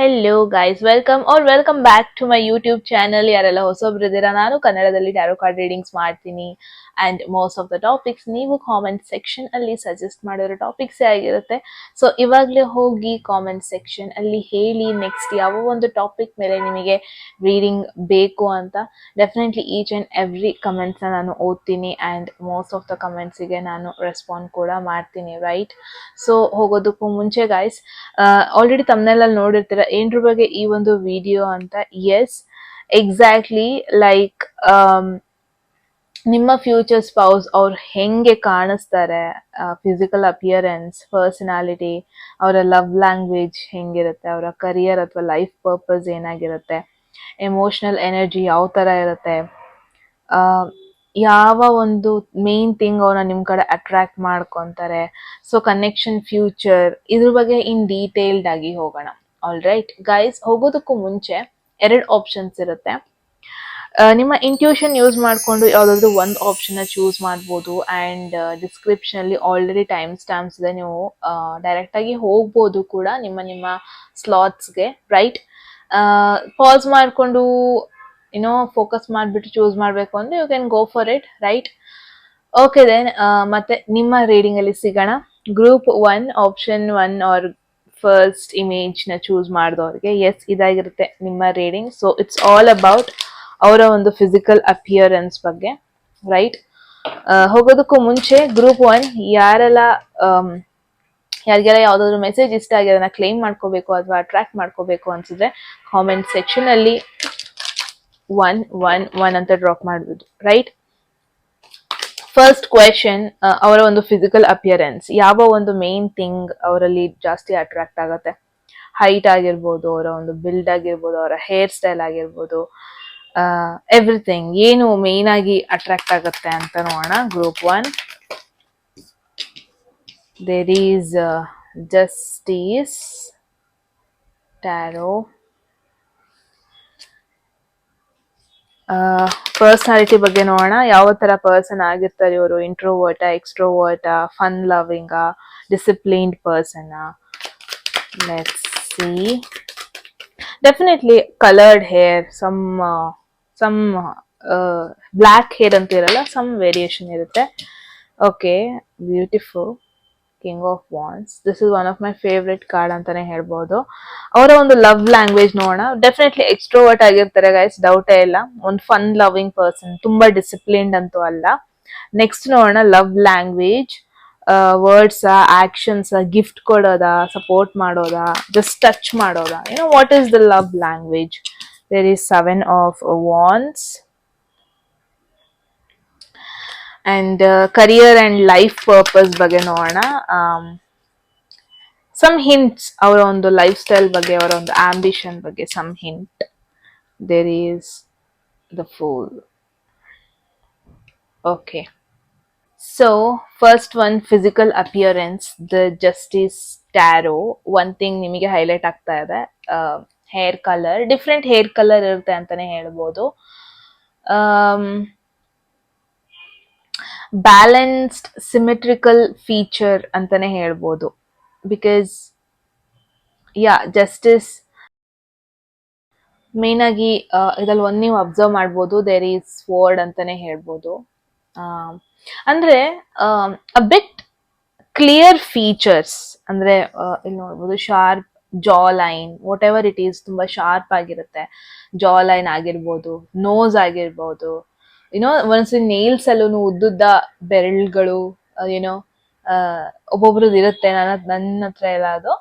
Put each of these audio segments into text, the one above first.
Hello guys, welcome back to my YouTube channel. ಯಾರೆಲ್ಲ ಹೊಸೊಬ್ರಿದ್ದೀರಾ, ನಾನು ಕನ್ನಡದಲ್ಲಿ ಟ್ಯಾರೋ ಕಾರ್ಡ್ ರೀಡಿಂಗ್ಸ್ ಮಾಡ್ತೀನಿ. And most of the topics ನೀವು ಕಾಮೆಂಟ್ ಸೆಕ್ಷನ್ ಅಲ್ಲಿ ಸಜೆಸ್ಟ್ ಮಾಡಿರೋ ಟಾಪಿಕ್ಸೇ ಆಗಿರುತ್ತೆ. ಸೊ ಇವಾಗಲೇ ಹೋಗಿ ಕಾಮೆಂಟ್ ಸೆಕ್ಷನ್ ಅಲ್ಲಿ ಹೇಳಿ ನೆಕ್ಸ್ಟ್ ಯಾವ ಒಂದು ಟಾಪಿಕ್ ಮೇಲೆ ನಿಮಗೆ ರೀಡಿಂಗ್ ಬೇಕು ಅಂತ. ಡೆಫಿನೆಟ್ಲಿ ಈಚ್ ಆ್ಯಂಡ್ ಎವ್ರಿ ಕಮೆಂಟ್ಸ್ನ ನಾನು ಓದ್ತೀನಿ ಆ್ಯಂಡ್ ಮೋಸ್ಟ್ ಆಫ್ ದ ಕಮೆಂಟ್ಸಿಗೆ ನಾನು ರೆಸ್ಪಾಂಡ್ ಕೂಡ ಮಾಡ್ತೀನಿ, ರೈಟ್? ಸೊ ಹೋಗೋದಕ್ಕೂ ಮುಂಚೆ ಗೈಸ್, ಆಲ್ರೆಡಿ ತಮ್ಮನೆಲ್ಲ ನೋಡಿರ್ತೀರ ಏನ್ರ ಬಗ್ಗೆ ಈ ಒಂದು ವಿಡಿಯೋ ಅಂತ. ಎಸ್, ಎಕ್ಸಾಕ್ಟ್ಲಿ ಲೈಕ್ ನಿಮ್ಮ ಫ್ಯೂಚರ್ ಸ್ಪೌಸ್ ಅವ್ರು ಹೆಂಗೆ ಕಾಣಿಸ್ತಾರೆ, ಫಿಸಿಕಲ್ ಅಪಿಯರೆನ್ಸ್, ಪರ್ಸನಾಲಿಟಿ, ಅವರ ಲವ್ ಲ್ಯಾಂಗ್ವೇಜ್ ಹೆಂಗಿರುತ್ತೆ, ಅವರ ಕರಿಯರ್ ಅಥವಾ ಲೈಫ್ ಪರ್ಪಸ್ ಏನಾಗಿರುತ್ತೆ, ಎಮೋಷನಲ್ ಎನರ್ಜಿ ಯಾವ ಥರ ಇರುತ್ತೆ, ಯಾವ ಒಂದು ಮೇನ್ ಥಿಂಗ್ ಅವ್ರನ್ನ ನಿಮ್ಮ ಕಡೆ ಅಟ್ರಾಕ್ಟ್ ಮಾಡ್ಕೊತಾರೆ, ಸೊ ಕನೆಕ್ಷನ್, ಫ್ಯೂಚರ್, ಇದ್ರ ಬಗ್ಗೆ ಇನ್ ಡೀಟೇಲ್ಡ್ ಆಗಿ ಹೋಗೋಣ. ಆಲ್ ರೈಟ್ ಗೈಸ್, ಹೋಗೋದಕ್ಕೂ ಮುಂಚೆ 2 ಆಪ್ಷನ್ಸ್ ಇರುತ್ತೆ. ನಿಮ್ಮ ಇಂಟ್ಯೂಷನ್ ಯೂಸ್ ಮಾಡಿಕೊಂಡು ಯಾವುದಾದ್ರೂ ಒಂದು ಆಪ್ಷನ್ನ ಚೂಸ್ ಮಾಡ್ಬೋದು. ಆ್ಯಂಡ್ ಡಿಸ್ಕ್ರಿಪ್ಷನಲ್ಲಿ ಆಲ್ರೆಡಿ ಟೈಮ್ ಸ್ಟ್ಯಾಂಪ್ಸ್ ಇದೆ, ನೀವು ಡೈರೆಕ್ಟಾಗಿ ಹೋಗ್ಬೋದು ಕೂಡ ನಿಮ್ಮ ಸ್ಲಾಟ್ಸ್ಗೆ, ರೈಟ್? ಪಾಸ್ ಮಾಡಿಕೊಂಡು ಫೋಕಸ್ ಮಾಡಿಬಿಟ್ಟು ಚೂಸ್ ಮಾಡಬೇಕು ಅಂದರೆ you can go for it, right? Okay then, ಮತ್ತೆ ನಿಮ್ಮ ರೀಡಿಂಗಲ್ಲಿ ಸಿಗೋಣ. ಗ್ರೂಪ್ 1 ಆಪ್ಷನ್ 1 ಆರ್ ಫಸ್ಟ್ ಇಮೇಜ್ನ ಚೂಸ್ ಮಾಡಿದವ್ರಿಗೆ ಎಸ್, ಇದಾಗಿರುತ್ತೆ ನಿಮ್ಮ reading. So it's all about ಅವರ ಒಂದು ಫಿಸಿಕಲ್ ಅಪಿಯರೆನ್ಸ್ ಬಗ್ಗೆ, ರೈಟ್? ಹೋಗೋದಕ್ಕೂ ಮುಂಚೆ ಗ್ರೂಪ್ 1 ಯಾರಿಗೆಲ್ಲ ಯಾವುದಾದ್ರು ಮೆಸೇಜ್ ಇಷ್ಟ ಆಗಿ ಅದನ್ನ ಕ್ಲೈಮ್ ಮಾಡ್ಕೋಬೇಕು ಅಥವಾ ಅಟ್ರಾಕ್ಟ್ ಮಾಡ್ಕೋಬೇಕು ಅನ್ಸಿದ್ರೆ ಕಾಮೆಂಟ್ ಸೆಕ್ಷನ್ ಅಲ್ಲಿ 1 ಅಂತ ಡ್ರಾಪ್ ಮಾಡ್ಬೋದು, ರೈಟ್? ಫಸ್ಟ್ ಕ್ವೆಶನ್, ಅವರ ಒಂದು ಫಿಸಿಕಲ್ ಅಪಿಯರೆನ್ಸ್, ಯಾವ ಒಂದು ಮೇನ್ ಥಿಂಗ್ ಅವರಲ್ಲಿ ಜಾಸ್ತಿ ಅಟ್ರಾಕ್ಟ್ ಆಗುತ್ತೆ? ಹೈಟ್ ಆಗಿರ್ಬೋದು, ಅವರ ಒಂದು ಬಿಲ್ಡ್ ಆಗಿರ್ಬೋದು, ಅವರ ಹೇರ್ ಸ್ಟೈಲ್ ಆಗಿರ್ಬೋದು, ಎವ್ರಿಥಿಂಗ್ ಏನು ಮೇನ್ ಆಗಿ ಅಟ್ರಾಕ್ಟ್ ಆಗುತ್ತೆ ಅಂತ ನೋಡೋಣ. Group 1, there is justice tarot. Personality ಬಗ್ಗೆ ನೋಡೋಣ. ಯಾವ ತರ ಪರ್ಸನ್ ಆಗಿರ್ತಾರೆ ಇವರು? Introvert, extrovert, fun loving, disciplined person? Let's see. Definitely coloured hair, some black hair ಅಂತ ಇರಲ್ಲ, ಸಮ್ ವೇರಿಯೇಷನ್ ಇರುತ್ತೆ. Okay, beautiful. King of wands, this is one of my favourite card ಅಂತಾನೆ ಹೇಳ್ಬೋದು. ಅವರ ಒಂದು ಲವ್ ಲ್ಯಾಂಗ್ವೇಜ್ ನೋಡೋಣ. ಡೆಫಿನೆಟ್ಲಿ ಎಕ್ಸ್ಟ್ರೋವರ್ಟ್ ಆಗಿರ್ತಾರೆ guys, ಡೌಟೇ ಇಲ್ಲ. ಒಂದು ಫನ್ ಲವಿಂಗ್ ಪರ್ಸನ್, ತುಂಬಾ ಡಿಸಿಪ್ಲಿನ್ಡ್ ಅಂತೂ ಅಲ್ಲ. ನೆಕ್ಸ್ಟ್ ನೋಡೋಣ, love language, words, actions, gift ಕೊಡೋದಾ, ಸಪೋರ್ಟ್ ಮಾಡೋದಾ, ಜಸ್ಟ್ ಟಚ್ ಮಾಡೋದಾ, what is the love language? There is 7 of wands. And career and life purpose ಬಗ್ಗೆ ನೋಡೋಣ. ಸಮ್ ಹಿಂಟ್ಸ್, ಅವರ ಒಂದು ಲೈಫ್ ಸ್ಟೈಲ್ ಬಗ್ಗೆ, ಅವರ ಒಂದು ಆಂಬಿಷನ್ ಬಗ್ಗೆ some hint. There is the fool. Okay, so first one, physical appearance, the justice tarot. One thing ನಿಮಗೆ highlight ಆಗ್ತಾ ಇದೆ, hair colour, different hair colour ಇರುತ್ತೆ ಅಂತಾನೆ ಹೇಳ್ಬೋದು. ಬ್ಯಾಲೆನ್ಸ್ಡ್ ಸಿಮೆಟ್ರಿಕಲ್ ಫೀಚರ್ ಅಂತಾನೆ ಹೇಳ್ಬೋದು. ಬಿಕಾಸ್ ಜಸ್ಟಿಸ್ ಮೇನ್ ಆಗಿ ಇದ್ರಲ್ಲಿ ಒಂದು ನೀವು ಅಬ್ಸರ್ವ್ ಮಾಡ್ಬೋದು, ದೇರ್ ಈಸ್ ಸ್ವರ್ಡ್ ಅಂತಾನೆ ಹೇಳ್ಬೋದು. ಅಂದ್ರೆ ಅ ಬಿಟ್ ಕ್ಲಿಯರ್ ಫೀಚರ್ಸ್, ಅಂದ್ರೆ ಇಲ್ಲಿ ನೋಡ್ಬೋದು sharp jaw line, what ever it is, ತುಂಬಾ ಶಾರ್ಪ್ ಆಗಿರುತ್ತೆ. ಜಾ ಲೈನ್ ಆಗಿರ್ಬೋದು, ನೋಸ್ ಆಗಿರ್ಬೋದು, ಒಂದ್ಸರಿ ನೇಲ್ಸ್ ಅಲ್ಲೂ ಉದ್ದುದ್ದ ಬೆರಳುಗಳು, ಒಬ್ಬೊಬ್ರದ್ದು ಇರುತ್ತೆ. ನನ್ನ ಹತ್ರ ಎಲ್ಲ ಅದು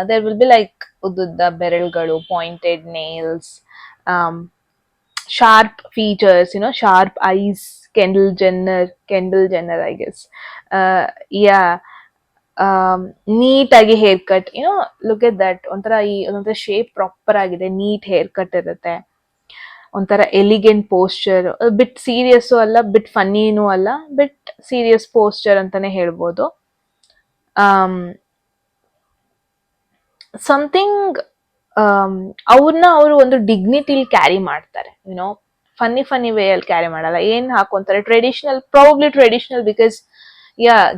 ದೇರ್ ವಿಲ್ ಬಿ ಲೈಕ್ ಉದ್ದುದ್ದ ಬೆರಳುಗಳು, pointed nails, sharp features, sharp eyes, Kendall Jenner I guess. ನೀಟಾಗಿ hair cut, look at that, ಒಂಥರ ಶೇಪ್ ಪ್ರಾಪರ್ ಆಗಿದೆ, ನೀಟ್ ಹೇರ್ ಕಟ್ ಇರುತ್ತೆ. ಒಂಥರ ಎಲಿಗೆಂಟ್ ಪೋಸ್ಚರ್, ಬಿಟ್ ಸೀರಿಯಸ್ ಅಲ್ಲ, ಬಿಟ್ ಫನ್ನಿನೂ ಅಲ್ಲ, ಬಿಟ್ ಸೀರಿಯಸ್ ಪೋಸ್ಚರ್ ಅಂತಾನೆ ಹೇಳ್ಬೋದು. ಸಮಥಿಂಗ್ ಅವರು ಒಂದು ಡಿಗ್ನಿಟಿಲಿ ಕ್ಯಾರಿ ಮಾಡ್ತಾರೆ, ಫನ್ನಿ ವೇ ಅಲ್ಲಿ ಕ್ಯಾರಿ ಮಾಡಲ್ಲ. ಏನ್ ಹಾಕೊಂತಾರೆ? Traditional, probably traditional, because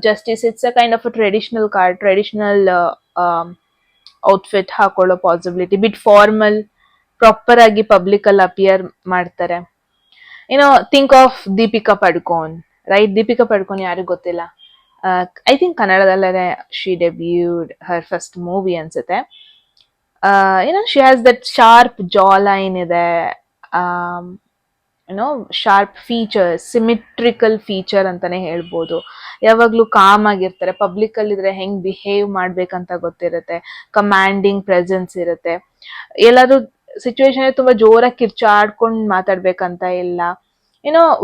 justice, it's a kind of a traditional card, traditional outfit ಹಾಕೊಳ್ಳೋ ಪಾಸಿಬಿಲಿಟಿ, ಬಿಟ್ ಫಾರ್ಮಲ್ ಪ್ರಾಪರ್ ಆಗಿ ಪಬ್ಲಿಕ್ ಅಲ್ಲಿ ಅಪಿಯರ್ ಮಾಡ್ತಾರೆ. Think of Deepika Padukone, right? Deepika Padukone ಯಾರಿಗೂ ಗೊತ್ತಿಲ್ಲ. ಐ ಥಿಂಕ್ ಕನ್ನಡದಲ್ಲೇ she debuted her first movie ಅನ್ಸುತ್ತೆ. She has that sharp jaw line ಇದೆ, sharp features, symmetrical feature ಅಂತಾನೆ ಹೇಳ್ಬೋದು. ಯಾವಾಗ್ಲೂ ಕಾಮ್ ಆಗಿರ್ತಾರೆ, ಪಬ್ಲಿಕ್ ಅಲ್ಲಿ ಇದ್ರೆ ಹೆಂಗ್ ಬಿಹೇವ್ ಮಾಡ್ಬೇಕಂತ ಗೊತ್ತಿರುತ್ತೆ, ಕಮಾಂಡಿಂಗ್ ಪ್ರೆಸೆನ್ಸ್ ಇರುತ್ತೆ. ಎಲ್ಲಾದ್ರೂ ಸಿಚುವೇಶನ್ ತುಂಬಾ ಜೋರಾಗಿ ಕಿರ್ಚಾಡ್ಕೊಂಡ್ ಮಾತಾಡ್ಬೇಕಂತ ಇಲ್ಲ.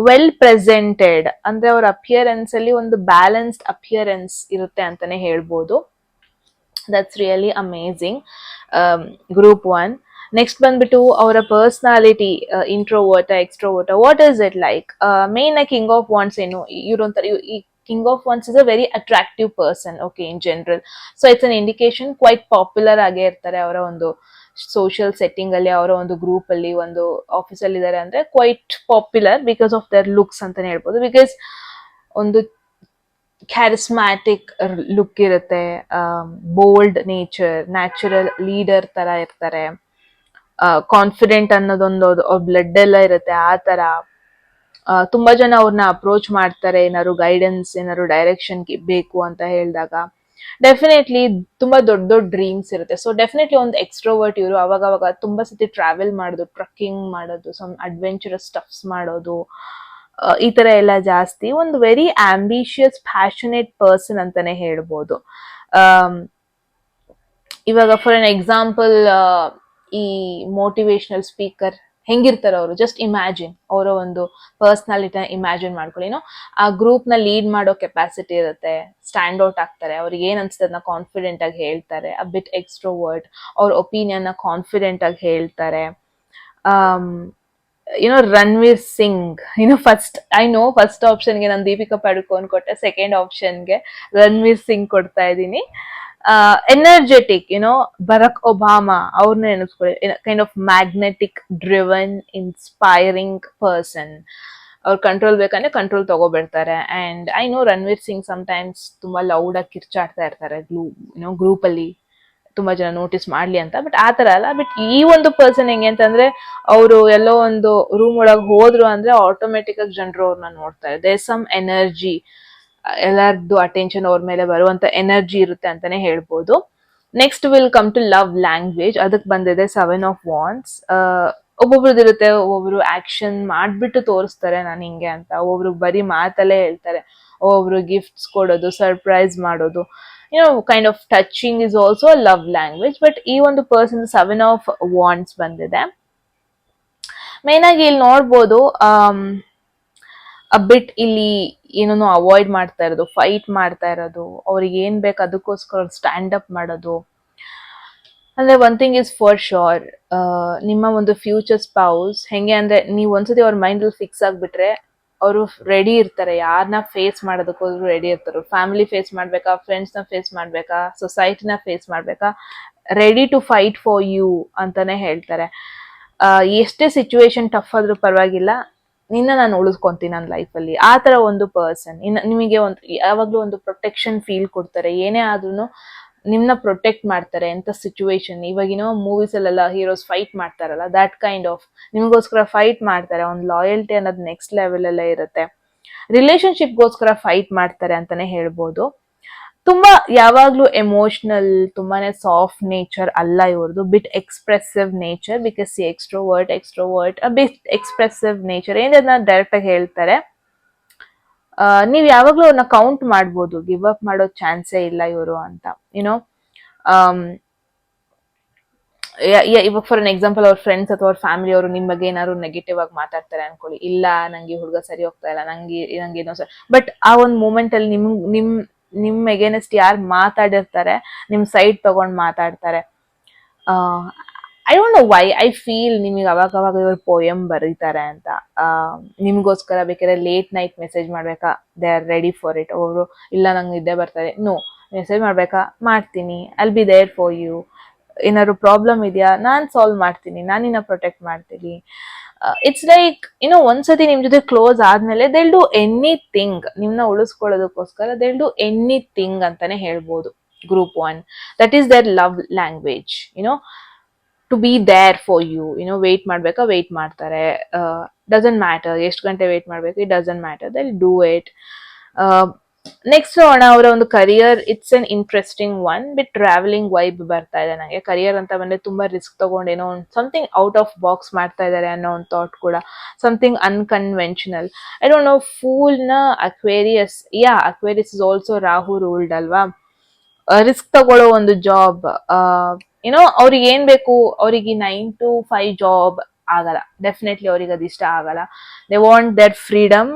ವೆಲ್ ಪ್ರೆಸೆಂಟೆಡ್ ಅಂದ್ರೆ ಅವ್ರ ಅಪಿಯರೆನ್ಸ್ ಅಲ್ಲಿ ಒಂದು ಬ್ಯಾಲೆನ್ಸ್ಡ್ ಅಪಿಯರೆನ್ಸ್ ಇರುತ್ತೆ ಅಂತಾನೆ ಹೇಳ್ಬೋದು. That's really amazing. Group 1. Next ಬಂದ್ಬಿಟ್ಟು ಅವರ personality, introvert extrovert, what is it like? Main king of wands ಏನು, ಇವ್ರೊಂಥರ ಈ king of wands is a very attractive person, okay, in general. So it's an indication quite popular ಆಗೇ ಇರ್ತಾರೆ ಅವರ ಒಂದು social setting ಅಲ್ಲಿ, ಅವರ ಒಂದು ಗ್ರೂಪ್ ಅಲ್ಲಿ, ಒಂದು ಆಫೀಸ್ ಅಲ್ಲಿ ಇದಾರೆ ಅಂದ್ರೆ quite popular because of their looks ಅಂತಾನೆ ಹೇಳ್ಬೋದು. ಬಿಕಾಸ್ ಒಂದು ಕ್ಯಾರಿಸ್ಮ್ಯಾಟಿಕ್ ಲುಕ್ ಇರುತ್ತೆ, ಬೋಲ್ಡ್ ನೇಚರ್, ನ್ಯಾಚುರಲ್ ಲೀಡರ್ ತರ ಇರ್ತಾರೆ, ಕಾನ್ಫಿಡೆಂಟ್ ಅನ್ನೋದೊಂದು ಬ್ಲಡ್ ಎಲ್ಲ ಇರುತ್ತೆ ಆ ತರ. ತುಂಬಾ ಜನ ಅವ್ರನ್ನ ಅಪ್ರೋಚ್ ಮಾಡ್ತಾರೆ, ಏನಾದ್ರು ಗೈಡೆನ್ಸ್, ಏನಾದ್ರು ಡೈರೆಕ್ಷನ್ ಬೇಕು ಅಂತ ಹೇಳಿದಾಗ. ಡೆಫಿನೆಟ್ಲಿ ತುಂಬಾ ದೊಡ್ಡ ದೊಡ್ಡ ಡ್ರೀಮ್ಸ್ ಇರುತ್ತೆ. ಸೊ ಡೆಫಿನೆಟ್ಲಿ ಒಂದು ಎಕ್ಸ್ಟ್ರೋವರ್ಟ್ ಇವರು. ಅವಾಗ ತುಂಬಾ ಸತಿ ಟ್ರಾವೆಲ್ ಮಾಡೋದು, ಟ್ರಕ್ಕಿಂಗ್ ಮಾಡೋದು, ಸಮ್ ಅಡ್ವೆಂಚರಸ್ ಸ್ಟಫ್ಸ್ ಮಾಡೋದು, ಈ ತರ ಎಲ್ಲ ಜಾಸ್ತಿ. ಒಂದು ವೆರಿ ಆಂಬಿಷಿಯಸ್ ಪ್ಯಾಷನೇಟ್ ಪರ್ಸನ್ ಅಂತಾನೆ ಹೇಳ್ಬೋದು. ಇವಾಗ ಫಾರ್ ಎನ್ ಎಕ್ಸಾಂಪಲ್, ಈ ಮೋಟಿವೇಶನಲ್ ಸ್ಪೀಕರ್ ಹೆಂಗಿರ್ತಾರೆ ಅವರು, ಜಸ್ಟ್ ಇಮ್ಯಾಜಿನ್ ಅವರ ಒಂದು ಪರ್ಸನಾಲಿಟಿನ ಇಮ್ಯಾಜಿನ್ ಮಾಡ್ಕೊಳ್ಳಿ. ಆ ಗ್ರೂಪ್ ನ ಲೀಡ್ ಮಾಡೋ ಕೆಪಾಸಿಟಿ ಇರುತ್ತೆ, ಸ್ಟ್ಯಾಂಡ್ ಔಟ್ ಆಗ್ತಾರೆ, ಅವ್ರಿಗೆ ಏನ್ ಅನ್ಸುತ್ತೆ ಅದನ್ನ ಕಾನ್ಫಿಡೆಂಟ್ ಆಗಿ ಹೇಳ್ತಾರೆ, ಅ ಬಿಟ್ ಎಕ್ಸ್ಟ್ರೋವರ್ಟ್, ಅವ್ರ ಒಪಿನಿಯನ್ ನ ಕಾನ್ಫಿಡೆಂಟ್ ಆಗಿ ಹೇಳ್ತಾರೆ. ರಣವೀರ್ ಸಿಂಗ್, ಫಸ್ಟ್ ಆಪ್ಷನ್ಗೆ ನಾನು ದೀಪಿಕಾ ಪಡುಕೋನ್ ಕೊಟ್ಟೆ, ಸೆಕೆಂಡ್ ಆಪ್ಷನ್ಗೆ ರಣವೀರ್ ಸಿಂಗ್ ಕೊಡ್ತಾ ಇದ್ದೀನಿ. ಎನರ್ಜೆಟಿಕ್, ಬರಾಕ್ ಒಬಾಮಾ ಅವ್ರನ್ನ ನೆನೆಸ್ಕೊಳ್ಳಿ, kind of magnetic, driven, inspiring person. ಅವ್ರ ಕಂಟ್ರೋಲ್ ಬೇಕಂದ್ರೆ ಕಂಟ್ರೋಲ್ ತಗೋಬಿಡ್ತಾರೆ. And I know Ranveer Singh sometimes ತುಂಬಾ ಲೌಡ್ ಆಗಿ ಕಿರ್ಚಾಡ್ತಾ ಇರ್ತಾರೆ ಗ್ರೂಪ್ ಅಲ್ಲಿ, ತುಂಬಾ ಜನ ನೋಟಿಸ್ ಮಾಡ್ಲಿ ಅಂತ. ಬಟ್ ಆ ತರ ಅಲ್ಲ. ಬಟ್ ಈ ಒಂದು ಪರ್ಸನ್ ಹೆಂಗೆ ಅಂತಂದ್ರೆ, ಅವರು ಎಲ್ಲೋ ಒಂದು ರೂಮ್ ಒಳಗೆ ಹೋದ್ರು ಅಂದ್ರೆ ಆಟೋಮೆಟಿಕ್ ಆಗಿ ಜನರು ಅವ್ರನ್ನ ನೋಡ್ತಾರೆ. ದೇರ್ ಸಮ್ ಎನರ್ಜಿ, ಎಲ್ಲರದ್ದು ಅಟೆನ್ಷನ್ ಅವ್ರ ಮೇಲೆ ಬರುವಂತ ಎನರ್ಜಿ ಇರುತ್ತೆ ಅಂತಾನೆ ಹೇಳ್ಬೋದು. Next will come to love language. ಅದಕ್ಕೆ ಬಂದಿದೆ 7 ಆಫ್ ವಾಂಡ್ಸ್. ಒಬ್ಬೊಬ್ರದ್ದು ಇರುತ್ತೆ, ಒಬ್ಬೊಬ್ರು ಆಕ್ಷನ್ ಮಾಡ್ಬಿಟ್ಟು ತೋರಿಸ್ತಾರೆ ನಾನು ಹಿಂಗೆ ಅಂತ, ಒಬ್ಬೊಬ್ರು ಬರೀ ಮಾತಲ್ಲೇ ಹೇಳ್ತಾರೆ, ಒಬ್ಬೊಬ್ರು ಗಿಫ್ಟ್ಸ್ ಕೊಡೋದು, ಸರ್ಪ್ರೈಸ್ ಮಾಡೋದು, kind of touching is also love language. But ಈ ಒಂದು ಪರ್ಸನ್ 7 ಆಫ್ ವಾಂಡ್ಸ್ ಬಂದಿದೆ. ಮೇನ್ ಆಗಿ ಇಲ್ಲಿ ನೋಡ್ಬೋದು, ಬಿಟ್ ಇಲ್ಲಿ ಏನೋ ಅವಾಯ್ಡ್ ಮಾಡ್ತಾ ಇರೋದು, ಫೈಟ್ ಮಾಡ್ತಾ ಇರೋದು, ಅವ್ರಿಗೆ ಏನ್ ಬೇಕು ಅದಕ್ಕೋಸ್ಕರ ಸ್ಟ್ಯಾಂಡ್ ಅಪ್ ಮಾಡೋದು. ಅಂದ್ರೆ one thing is for sure, ನಿಮ್ಮ ಒಂದು ಫ್ಯೂಚರ್ ಸ್ಪೌಸ್ ಹೆಂಗೆ ಅಂದ್ರೆ, ನೀವು ಒಂದ್ಸತಿ ಅವ್ರ ಮೈಂಡ್ ಅಲ್ಲಿ ಫಿಕ್ಸ್ ಆಗ್ಬಿಟ್ರೆ ಅವರು ರೆಡಿ ಇರ್ತಾರೆ, ಯಾರನ್ನ ಫೇಸ್ ಮಾಡೋದಕ್ಕೋದ್ರು ರೆಡಿ ಇರ್ತಾರೆ. ಫ್ಯಾಮಿಲಿ ಫೇಸ್ ಮಾಡ್ಬೇಕಾ, ಫ್ರೆಂಡ್ಸ್ ನ ಫೇಸ್ ಮಾಡ್ಬೇಕಾ, ಸೊಸೈಟಿನ ಫೇಸ್ ಮಾಡ್ಬೇಕಾ, ready to fight for you ಅಂತಾನೆ ಹೇಳ್ತಾರೆ. ಎಷ್ಟೇ ಸಿಚುವೇಶನ್ ಟಫ್ ಆದ್ರೂ ಪರವಾಗಿಲ್ಲ, ನಿನ್ನ ನಾನು ಉಳಿಸ್ಕೊಂತೀನಿ ನನ್ನ ಲೈಫಲ್ಲಿ, ಆ ತರ ಒಂದು ಪರ್ಸನ್. ನಿಮಗೆ ಒಂದು ಯಾವಾಗ್ಲೂ ಒಂದು ಪ್ರೊಟೆಕ್ಷನ್ ಫೀಲ್ ಕೊಡ್ತಾರೆ, ಏನೇ ಆದ್ರೂ ನಿಮ್ನ ಪ್ರೊಟೆಕ್ಟ್ ಮಾಡ್ತಾರೆ. ಎಂತ ಸಿಚುವೇಶನ್, ಇವಾಗಿನೋ ಮೂವೀಸ್ ಅಲ್ಲೆಲ್ಲ ಹೀರೋಸ್ ಫೈಟ್ ಮಾಡ್ತಾರಲ್ಲ, ದಟ್ ಕೈಂಡ್ ಆಫ್ ನಿಮಗೋಸ್ಕರ ಫೈಟ್ ಮಾಡ್ತಾರೆ. ಒಂದು ಲಾಯಲ್ಟಿ ಅನ್ನೋದು ನೆಕ್ಸ್ಟ್ ಲೆವೆಲ್ ಅಲ್ಲೇ ಇರುತ್ತೆ. ರಿಲೇಶನ್ಶಿಪ್ಗೋಸ್ಕರ ಫೈಟ್ ಮಾಡ್ತಾರೆ ಅಂತಾನೆ ಹೇಳ್ಬೋದು. ತುಂಬಾ ಯಾವಾಗ್ಲೂ ಎಮೋಷನಲ್, ತುಂಬಾನೇ ಸಾಫ್ಟ್ ನೇಚರ್ ಅಲ್ಲ ಇವ್ರದ್ದು, but expressive nature. Because extrovert but expressive nature, ಏನ ಡೈರೆಕ್ಟ್ ಆಗಿ ಹೇಳ್ತಾರೆ. ನೀವ್ ಯಾವಾಗ್ಲೂ ಅವ್ರನ್ನ ಕೌಂಟ್ ಮಾಡ್ಬೋದು, ಗಿವ್ ಅಪ್ ಮಾಡೋ ಚಾನ್ಸೇ ಇಲ್ಲ ಇವರು ಅಂತ. ಇವಾಗ ಫಾರ್ ಅನ್ ಎಕ್ಸಾಂಪಲ್, ಅವ್ರ ಫ್ರೆಂಡ್ಸ್ ಅಥವಾ ಅವ್ರ ಫ್ಯಾಮಿಲಿ ಅವರು ನಿಮ್ ಬಗ್ಗೆ ಏನಾದ್ರು ನೆಗೆಟಿವ್ ಆಗಿ ಮಾತಾಡ್ತಾರೆ ಅನ್ಕೊಳ್ಳಿ, ಇಲ್ಲ ನಂಗೆ ಹುಡುಗ ಸರಿ ಹೋಗ್ತಾ ಇಲ್ಲ, ನಂಗೇನೋ ಸರ್. ಬಟ್ ಆ ಒಂದು ಮೂಮೆಂಟ್ ಅಲ್ಲಿ ನಿಮ್ ಎಗೇನೆಸ್ಟ್ ಯಾರು ಮಾತಾಡಿರ್ತಾರೆ, ನಿಮ್ ಸೈಡ್ ತಗೊಂಡ್ ಮಾತಾಡ್ತಾರೆ. I don't know why I feel ನಿಮಗೆ ಅವಾಗ ಇವ್ರು ಪೋಯಮ್ ಬರೀತಾರೆ ಅಂತ. ನಿಮ್ಗೋಸ್ಕರ ಬೇಕಾದ್ರೆ ಲೇಟ್ ನೈಟ್ ಮೆಸೇಜ್ ಮಾಡ್ಬೇಕಾ, they are ready for it. ಅವರು ಇಲ್ಲ ನಂಗೆ ನಿದ್ದೆ ಬರ್ತಾರೆ, ನೋ, ಮೆಸೇಜ್ ಮಾಡ್ಬೇಕಾ, ಮಾಡ್ತೀನಿ, I'll be there for you. ಏನಾದ್ರು ಪ್ರಾಬ್ಲಮ್ ಇದೆಯಾ, ನಾನ್ ಸಾಲ್ವ್ ಮಾಡ್ತೀನಿ, ನಾನು ನಿನ್ನ ಪ್ರೊಟೆಕ್ಟ್ ಮಾಡ್ತೀನಿ. ಇಟ್ಸ್ ಲೈಕ್ ಒಂದ್ಸತಿ ನಿಮ್ ಜೊತೆ ಕ್ಲೋಸ್ ಆದ್ಮೇಲೆ they'll do ಎನಿಥಿಂಗ್, ನಿಮ್ನ ಉಳಿಸ್ಕೊಳ್ಳೋದಕ್ಕೋಸ್ಕರ they'll do ಎನಿಥಿಂಗ್ ಅಂತಾನೆ ಹೇಳ್ಬೋದು. group one. That is their love language, to be there for you. Wait ಮಾಡ್ಬೇಕಾ ವೇಟ್ ಮಾಡ್ತಾರೆ. ಡಸಂಟ್ ಮ್ಯಾಟರ್ ಎಷ್ಟು ಗಂಟೆ ವೇಟ್ ಮಾಡ್ಬೇಕು, it doesn't matter, they'll do it. Next ನೋಡೋಣ ಅವರ ಒಂದು career. It's an interesting one. Bit travelling vibe ಬರ್ತಾ ಇದೆ ನನಗೆ. ಕರಿಯರ್ ಅಂತ ಬಂದ್ರೆ ತುಂಬಾ ರಿಸ್ಕ್ ತಗೊಂಡು ಏನೋ ಒಂದು ಸಮಥಿಂಗ್ ಔಟ್ ಆಫ್ ಬಾಕ್ಸ್ ಮಾಡ್ತಾ ಇದ್ದಾರೆ ಅನ್ನೋ ಒಂದು ಥಾಟ್ ಕೂಡ, something unconventional. I don't know, fool ನ Aquarius, Aquarius is also Rahu ruled ಅಲ್ವಾ. ರಿಸ್ಕ್ ತಗೊಳ್ಳೋ ಒಂದು ಜಾಬ್, ಅವ್ರಿಗೆ ಏನ್ ಬೇಕು, ಅವ್ರಿಗೆ 9 to 5 ಜಾಬ್ ಆಗಲ್ಲ. ಡೆಫಿನೆಟ್ಲಿ ಅವ್ರಿಗೆ ಅದು ಇಷ್ಟ ಆಗಲ್ಲ. They want there freedom.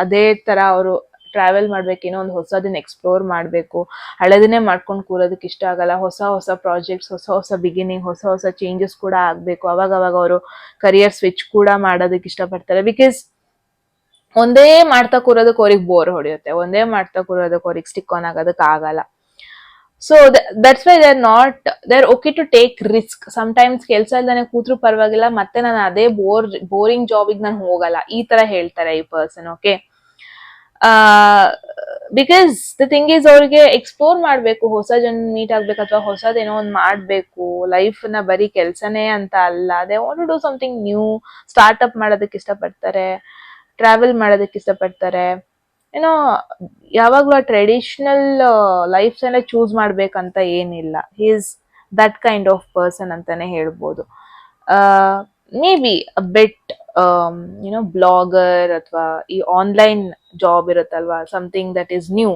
ಅದೇ ತರ ಅವರು ಟ್ರಾವೆಲ್ ಮಾಡ್ಬೇಕೇನೋ ಒಂದು ಹೊಸದನ್ನ ಎಕ್ಸ್ಪ್ಲೋರ್ ಮಾಡಬೇಕು. ಹಳೆದನ್ನೇ ಮಾಡ್ಕೊಂಡು ಕೂರೋದಕ್ಕೆ ಇಷ್ಟ ಆಗಲ್ಲ. ಹೊಸ ಹೊಸ ಪ್ರಾಜೆಕ್ಟ್ಸ್, ಹೊಸ ಹೊಸ ಬಿಗಿನಿಂಗ್, ಹೊಸ ಹೊಸ ಚೇಂಜಸ್ ಕೂಡ ಆಗ್ಬೇಕು. ಅವಾಗ ಅವರು ಕರಿಯರ್ ಸ್ವಿಚ್ ಕೂಡ ಮಾಡೋದಕ್ಕೆ ಇಷ್ಟಪಡ್ತಾರೆ. ಬಿಕಾಸ್ ಒಂದೇ ಮಾಡ್ತಾ ಕೂರೋದಕ್ಕೆ ಅವ್ರಿಗೆ ಬೋರ್ ಹೊಡೆಯುತ್ತೆ. ಒಂದೇ ಮಾಡ್ತಾ ಕೂರೋದಕ್ಕೆ ಅವ್ರಿಗೆ ಸ್ಟಿಕ್ ಆನ್ ಆಗೋದಕ್ಕೆ ಆಗಲ್ಲ. So that's why they are okay to take risk. Sometimes ಕೆಲಸ ಇಲ್ದಾನೆ ಕೂತ್ರು ಪರವಾಗಿಲ್ಲ, ಮತ್ತೆ ನಾನು ಅದೇ ಬೋರಿಂಗ್ ಜಾಬಿಗೆ ನಾನು ಹೋಗಲ್ಲ, ಈ ತರ ಹೇಳ್ತಾರೆ ಈ person. Okay, because the thing is, ಅವ್ರಿಗೆ ಎಕ್ಸ್ಪ್ಲೋರ್ ಮಾಡ್ಬೇಕು, ಹೊಸ ಜನ ಮೀಟ್ ಆಗ್ಬೇಕು, ಅಥವಾ ಹೊಸದೇನೋ ಒಂದು ಮಾಡ್ಬೇಕು. ಲೈಫ್ ನ ಬರೀ ಕೆಲ್ಸನೇ ಅಂತ ಅಲ್ಲ. They want to do something new. Start up ಮಾಡೋದಕ್ಕೆ ಇಷ್ಟಪಡ್ತಾರೆ, ಟ್ರಾವೆಲ್ ಮಾಡೋದಕ್ಕೆ ಇಷ್ಟಪಡ್ತಾರೆ. ಯಾವಾಗ್ಲೂ ಆ ಟ್ರೆಡಿಷನಲ್ ಲೈಫ್ ಎಲ್ಲ ಚೂಸ್ ಮಾಡ್ಬೇಕಂತ ಏನಿಲ್ಲ. He is that kind of person ಅಂತಾನೆ ಹೇಳ್ಬೋದು. Maybe a bet blogger, ಅಥವಾ ಈ ಆನ್ಲೈನ್ ಜಾಬ್ ಇರುತ್ತಲ್ವಾ, ಸಮಥಿಂಗ್ ದಟ್ ಈಸ್ ನ್ಯೂ,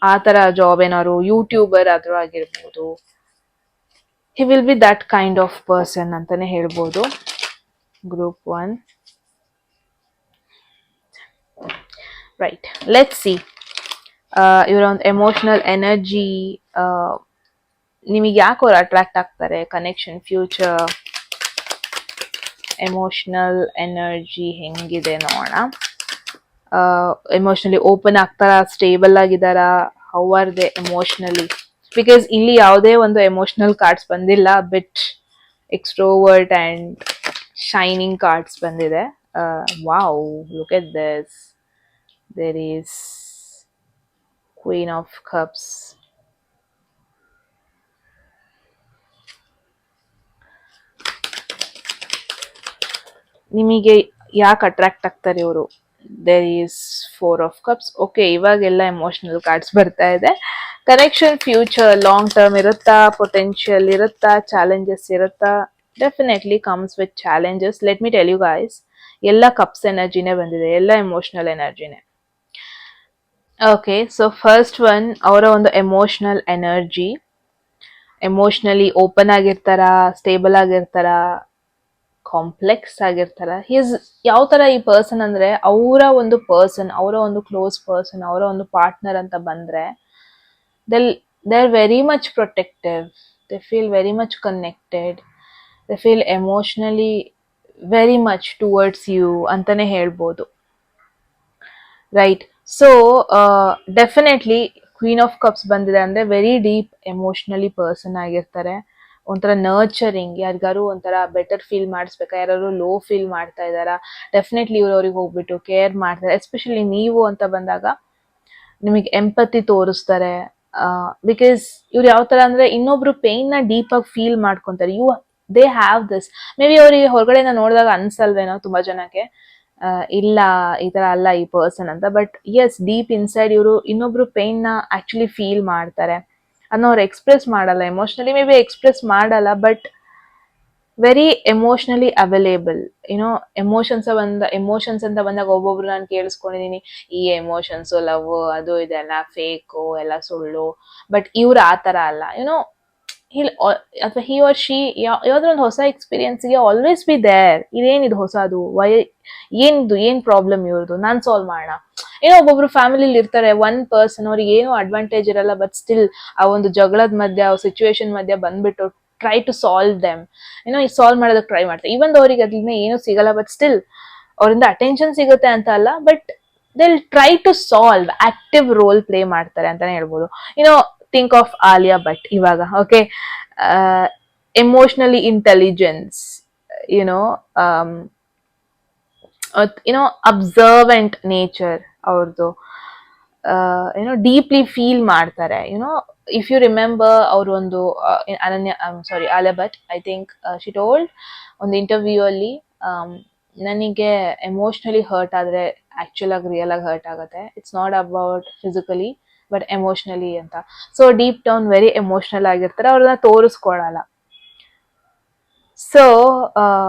ಆ ತರ ಜಾಬ್ ಏನಾದ್ರು ಯೂಟ್ಯೂಬರ್ ಆದ್ರೂ ಆಗಿರ್ಬೋದು. He will be that kind of person ಅಂತಾನೆ ಹೇಳ್ಬೋದು. Group one. Right, let's see ಇವರ ಒಂದು ಎಮೋಷನಲ್ ಎನರ್ಜಿ. ನಿಮಗೆ ಯಾಕೆ ಅವ್ರು ಅಟ್ರಾಕ್ಟ್ ಆಗ್ತಾರೆ? ಕನೆಕ್ಷನ್, ಫ್ಯೂಚರ್, ಎಮೋಷನಲ್ ಎನರ್ಜಿ ಹೆಂಗಿದೆ ನೋಡೋಣ. ಎಮೋಷನಲಿ ಓಪನ್ ಆಗ್ತಾರ, ಸ್ಟೇಬಲ್ ಆಗಿದಾರ, how are they emotionally? Because ಇಲ್ಲಿ ಯಾವುದೇ ಒಂದು ಎಮೋಷನಲ್ ಕಾರ್ಡ್ಸ್ ಬಂದಿಲ್ಲ. But extrovert and shining cards ಬಂದಿದೆ. Wow, look at this. There is Queen of Cups. ನಿಮಗೆ ಯಾಕೆ ಅಟ್ರಾಕ್ಟ್ ಆಗ್ತಾರೆ ಇವರು? There is 4 of Cups. Okay, ಇವಾಗೆಲ್ಲ ಎಮೋಷನಲ್ ಕಾರ್ಡ್ಸ್ ಬರ್ತಾ ಇದೆ. ಕನೆಕ್ಷನ್, ಫ್ಯೂಚರ್, ಲಾಂಗ್ ಟರ್ಮ್ ಇರುತ್ತಾ, ಪೊಟೆನ್ಷಿಯಲ್ ಇರುತ್ತಾ, ಚಾಲೆಂಜಸ್ ಇರುತ್ತಾ? Definitely comes with challenges. Let me tell you guys, ಎಲ್ಲ ಕಪ್ಸ್ ಎನರ್ಜಿನೇ ಬಂದಿದೆ, ಎಲ್ಲ ಎಮೋಷನಲ್ ಎನರ್ಜಿನೇ. ಓಕೆ, ಸೊ ಫಸ್ಟ್ ಒನ್, ಅವರ ಒಂದು ಎಮೋಷನಲ್ ಎನರ್ಜಿ. ಎಮೋಷನಲಿ ಓಪನ್ ಆಗಿರ್ತಾರ, ಸ್ಟೇಬಲ್ ಆಗಿರ್ತಾರ, ಕಾಂಪ್ಲೆಕ್ಸ್ ಆಗಿರ್ತಾರ. ಈಸ್ ಯಾವ ತರ ಈ ಪರ್ಸನ್ ಅಂದ್ರೆ, ಅವರ ಒಂದು ಪರ್ಸನ್, ಅವರ ಒಂದು ಕ್ಲೋಸ್ ಪರ್ಸನ್, ಅವರ ಒಂದು ಪಾರ್ಟ್ನರ್ ಅಂತ ಬಂದ್ರೆ, they are very much protective. They feel very much connected. They feel emotionally very much towards you ಅಂತಾನೆ ಹೇಳ್ಬೋದು. Right, so definitely queen of cups ಬಂದಿದೆ ಅಂದ್ರೆ ವೆರಿ ಡೀಪ್ ಎಮೋಷನಲಿ ಪರ್ಸನ್ ಆಗಿರ್ತಾರೆ. ಒಂಥರ ನರ್ಚರಿಂಗ್, ಯಾರಿಗಾರು ಒಂಥರ ಬೆಟರ್ ಫೀಲ್ ಮಾಡಿಸ್ಬೇಕಾ, ಯಾರು ಲೋ ಫೀಲ್ ಮಾಡ್ತಾ ಇದಾರ, ಡೆಫಿನೆಟ್ಲಿ ಇವ್ರು ಅವ್ರಿಗೆ ಹೋಗ್ಬಿಟ್ಟು ಕೇರ್ ಮಾಡ್ತಾರೆ. ಎಸ್ಪೆಷಲಿ ನೀವು ಅಂತ ಬಂದಾಗ ನಿಮಗೆ ಎಂಪತಿ ತೋರಿಸ್ತಾರೆ. ಬಿಕಾಸ್ ಇವ್ರು ಯಾವ ತರ ಅಂದ್ರೆ, ಇನ್ನೊಬ್ರು ಪೇನ್ ನ ಡೀಪ್ ಆಗಿ ಫೀಲ್ ಮಾಡ್ಕೊಂತಾರೆ. They have this. May be ಅವ್ರಿಗೆ ಹೊರಗಡೆನ ನೋಡಿದಾಗ ಅನ್ಸಲ್ವೇನೋ ತುಂಬಾ ಜನಕ್ಕೆ, ಇಲ್ಲ ಈ ತರ ಅಲ್ಲ ಈ ಪರ್ಸನ್ ಅಂತ. ಬಟ್ ಎಸ್, ಡೀಪ್ ಇನ್ಸೈಡ್ ಇವರು ಇನ್ನೊಬ್ರು ಪೇನ್ ನ ಆಕ್ಚುಲಿ ಫೀಲ್ ಮಾಡ್ತಾರೆ. ಅದನ್ನ ಅವ್ರು ಎಕ್ಸ್ಪ್ರೆಸ್ ಮಾಡಲ್ಲ, ಎಮೋಷನಲಿ ಮೇ ಬಿ ಎಕ್ಸ್ಪ್ರೆಸ್ ಮಾಡಲ್ಲ, but very emotionally available. Emotions ಅಂತ ಬಂದಾಗ ಒಬ್ಬೊಬ್ರು ನಾನು ಕೇಳಿಸ್ಕೊಂಡಿದೀನಿ, ಈ ಎಮೋಷನ್ಸ್, ಲವ್, ಅದು ಇದೆಲ್ಲ ಫೇಕು, ಎಲ್ಲ ಸುಳ್ಳು. ಬಟ್ ಇವ್ರು ಆ ತರ ಅಲ್ಲ. ಅಥವಾ ಹಿ ಆರ್ ಶಿ ಯಾವ್ದಾದ್ರು ಒಂದು ಹೊಸ ಎಕ್ಸ್ಪೀರಿಯನ್ಸ್ಗೆ ಆಲ್ವೇಸ್ ಬಿ ದೇರ್. ಇದೇನಿದು ಹೊಸದು, ಏನ್ ಪ್ರಾಬ್ಲಮ್ ಇವ್ರದ್ದು, ನಾನ್ ಸಾಲ್ವ್ ಮಾಡೋಣ. ಒಬ್ಬೊಬ್ರು ಫ್ಯಾಮಿಲಿಲಿ ಇರ್ತಾರೆ, ಒನ್ ಪರ್ಸನ್, ಅವ್ರಿಗೆ ಏನು ಅಡ್ವಾಂಟೇಜ್ ಇರಲ್ಲ, ಬಟ್ ಸ್ಟಿಲ್ ಆ ಒಂದು ಜಗಳದ ಮಧ್ಯೆ, ಆ ಸಿಚುವೇಶನ್ ಮಧ್ಯೆ ಬಂದ್ಬಿಟ್ಟು try to solve them. Solve ಮಾಡೋದಕ್ಕೆ ಟ್ರೈ ಮಾಡ್ತಾರೆ. ಈವನ್ ಅವ್ರಿಗೆ ಅದನ್ನ ಏನು ಸಿಗಲ್ಲ, ಬಟ್ ಸ್ಟಿಲ್ ಅವರಿಂದ ಅಟೆನ್ಷನ್ ಸಿಗುತ್ತೆ ಅಂತ ಅಲ್ಲ, but they'll try to solve, active role play ಮಾಡ್ತಾರೆ ಅಂತಾನೆ ಹೇಳ್ಬೋದು. ಥಿಂಕ್ ಆಫ್ ಆಲಿಯಾ ಭಟ್ ಇವಾಗ. Okay, emotionally intelligence, observant nature ಅವ್ರದ್ದು. ಡೀಪ್ಲಿ ಫೀಲ್ ಮಾಡ್ತಾರೆ. ಇಫ್ ಯು ರಿಮೆಂಬರ್ ಅವ್ರ ಒಂದು Ananya sorry Alia Bhatt, I think she told ಒಂದು ಇಂಟರ್ವ್ಯೂ ಅಲ್ಲಿ, ನನಗೆ ಎಮೋಷ್ನಲಿ ಹರ್ಟ್ ಆದ್ರೆ ಆಕ್ಚುಲ್ ಆಗಿ ರಿಯಲ್ ಆಗಿ ಹರ್ಟ್ ಆಗುತ್ತೆ, it's not about physically but emotionally ಅಂತ. So deep down very emotional ಆಗಿರ್ತಾರೆ, ಅವ್ರನ್ನ ತೋರಿಸ್ಕೊಳಲ್ಲ. ಸೊ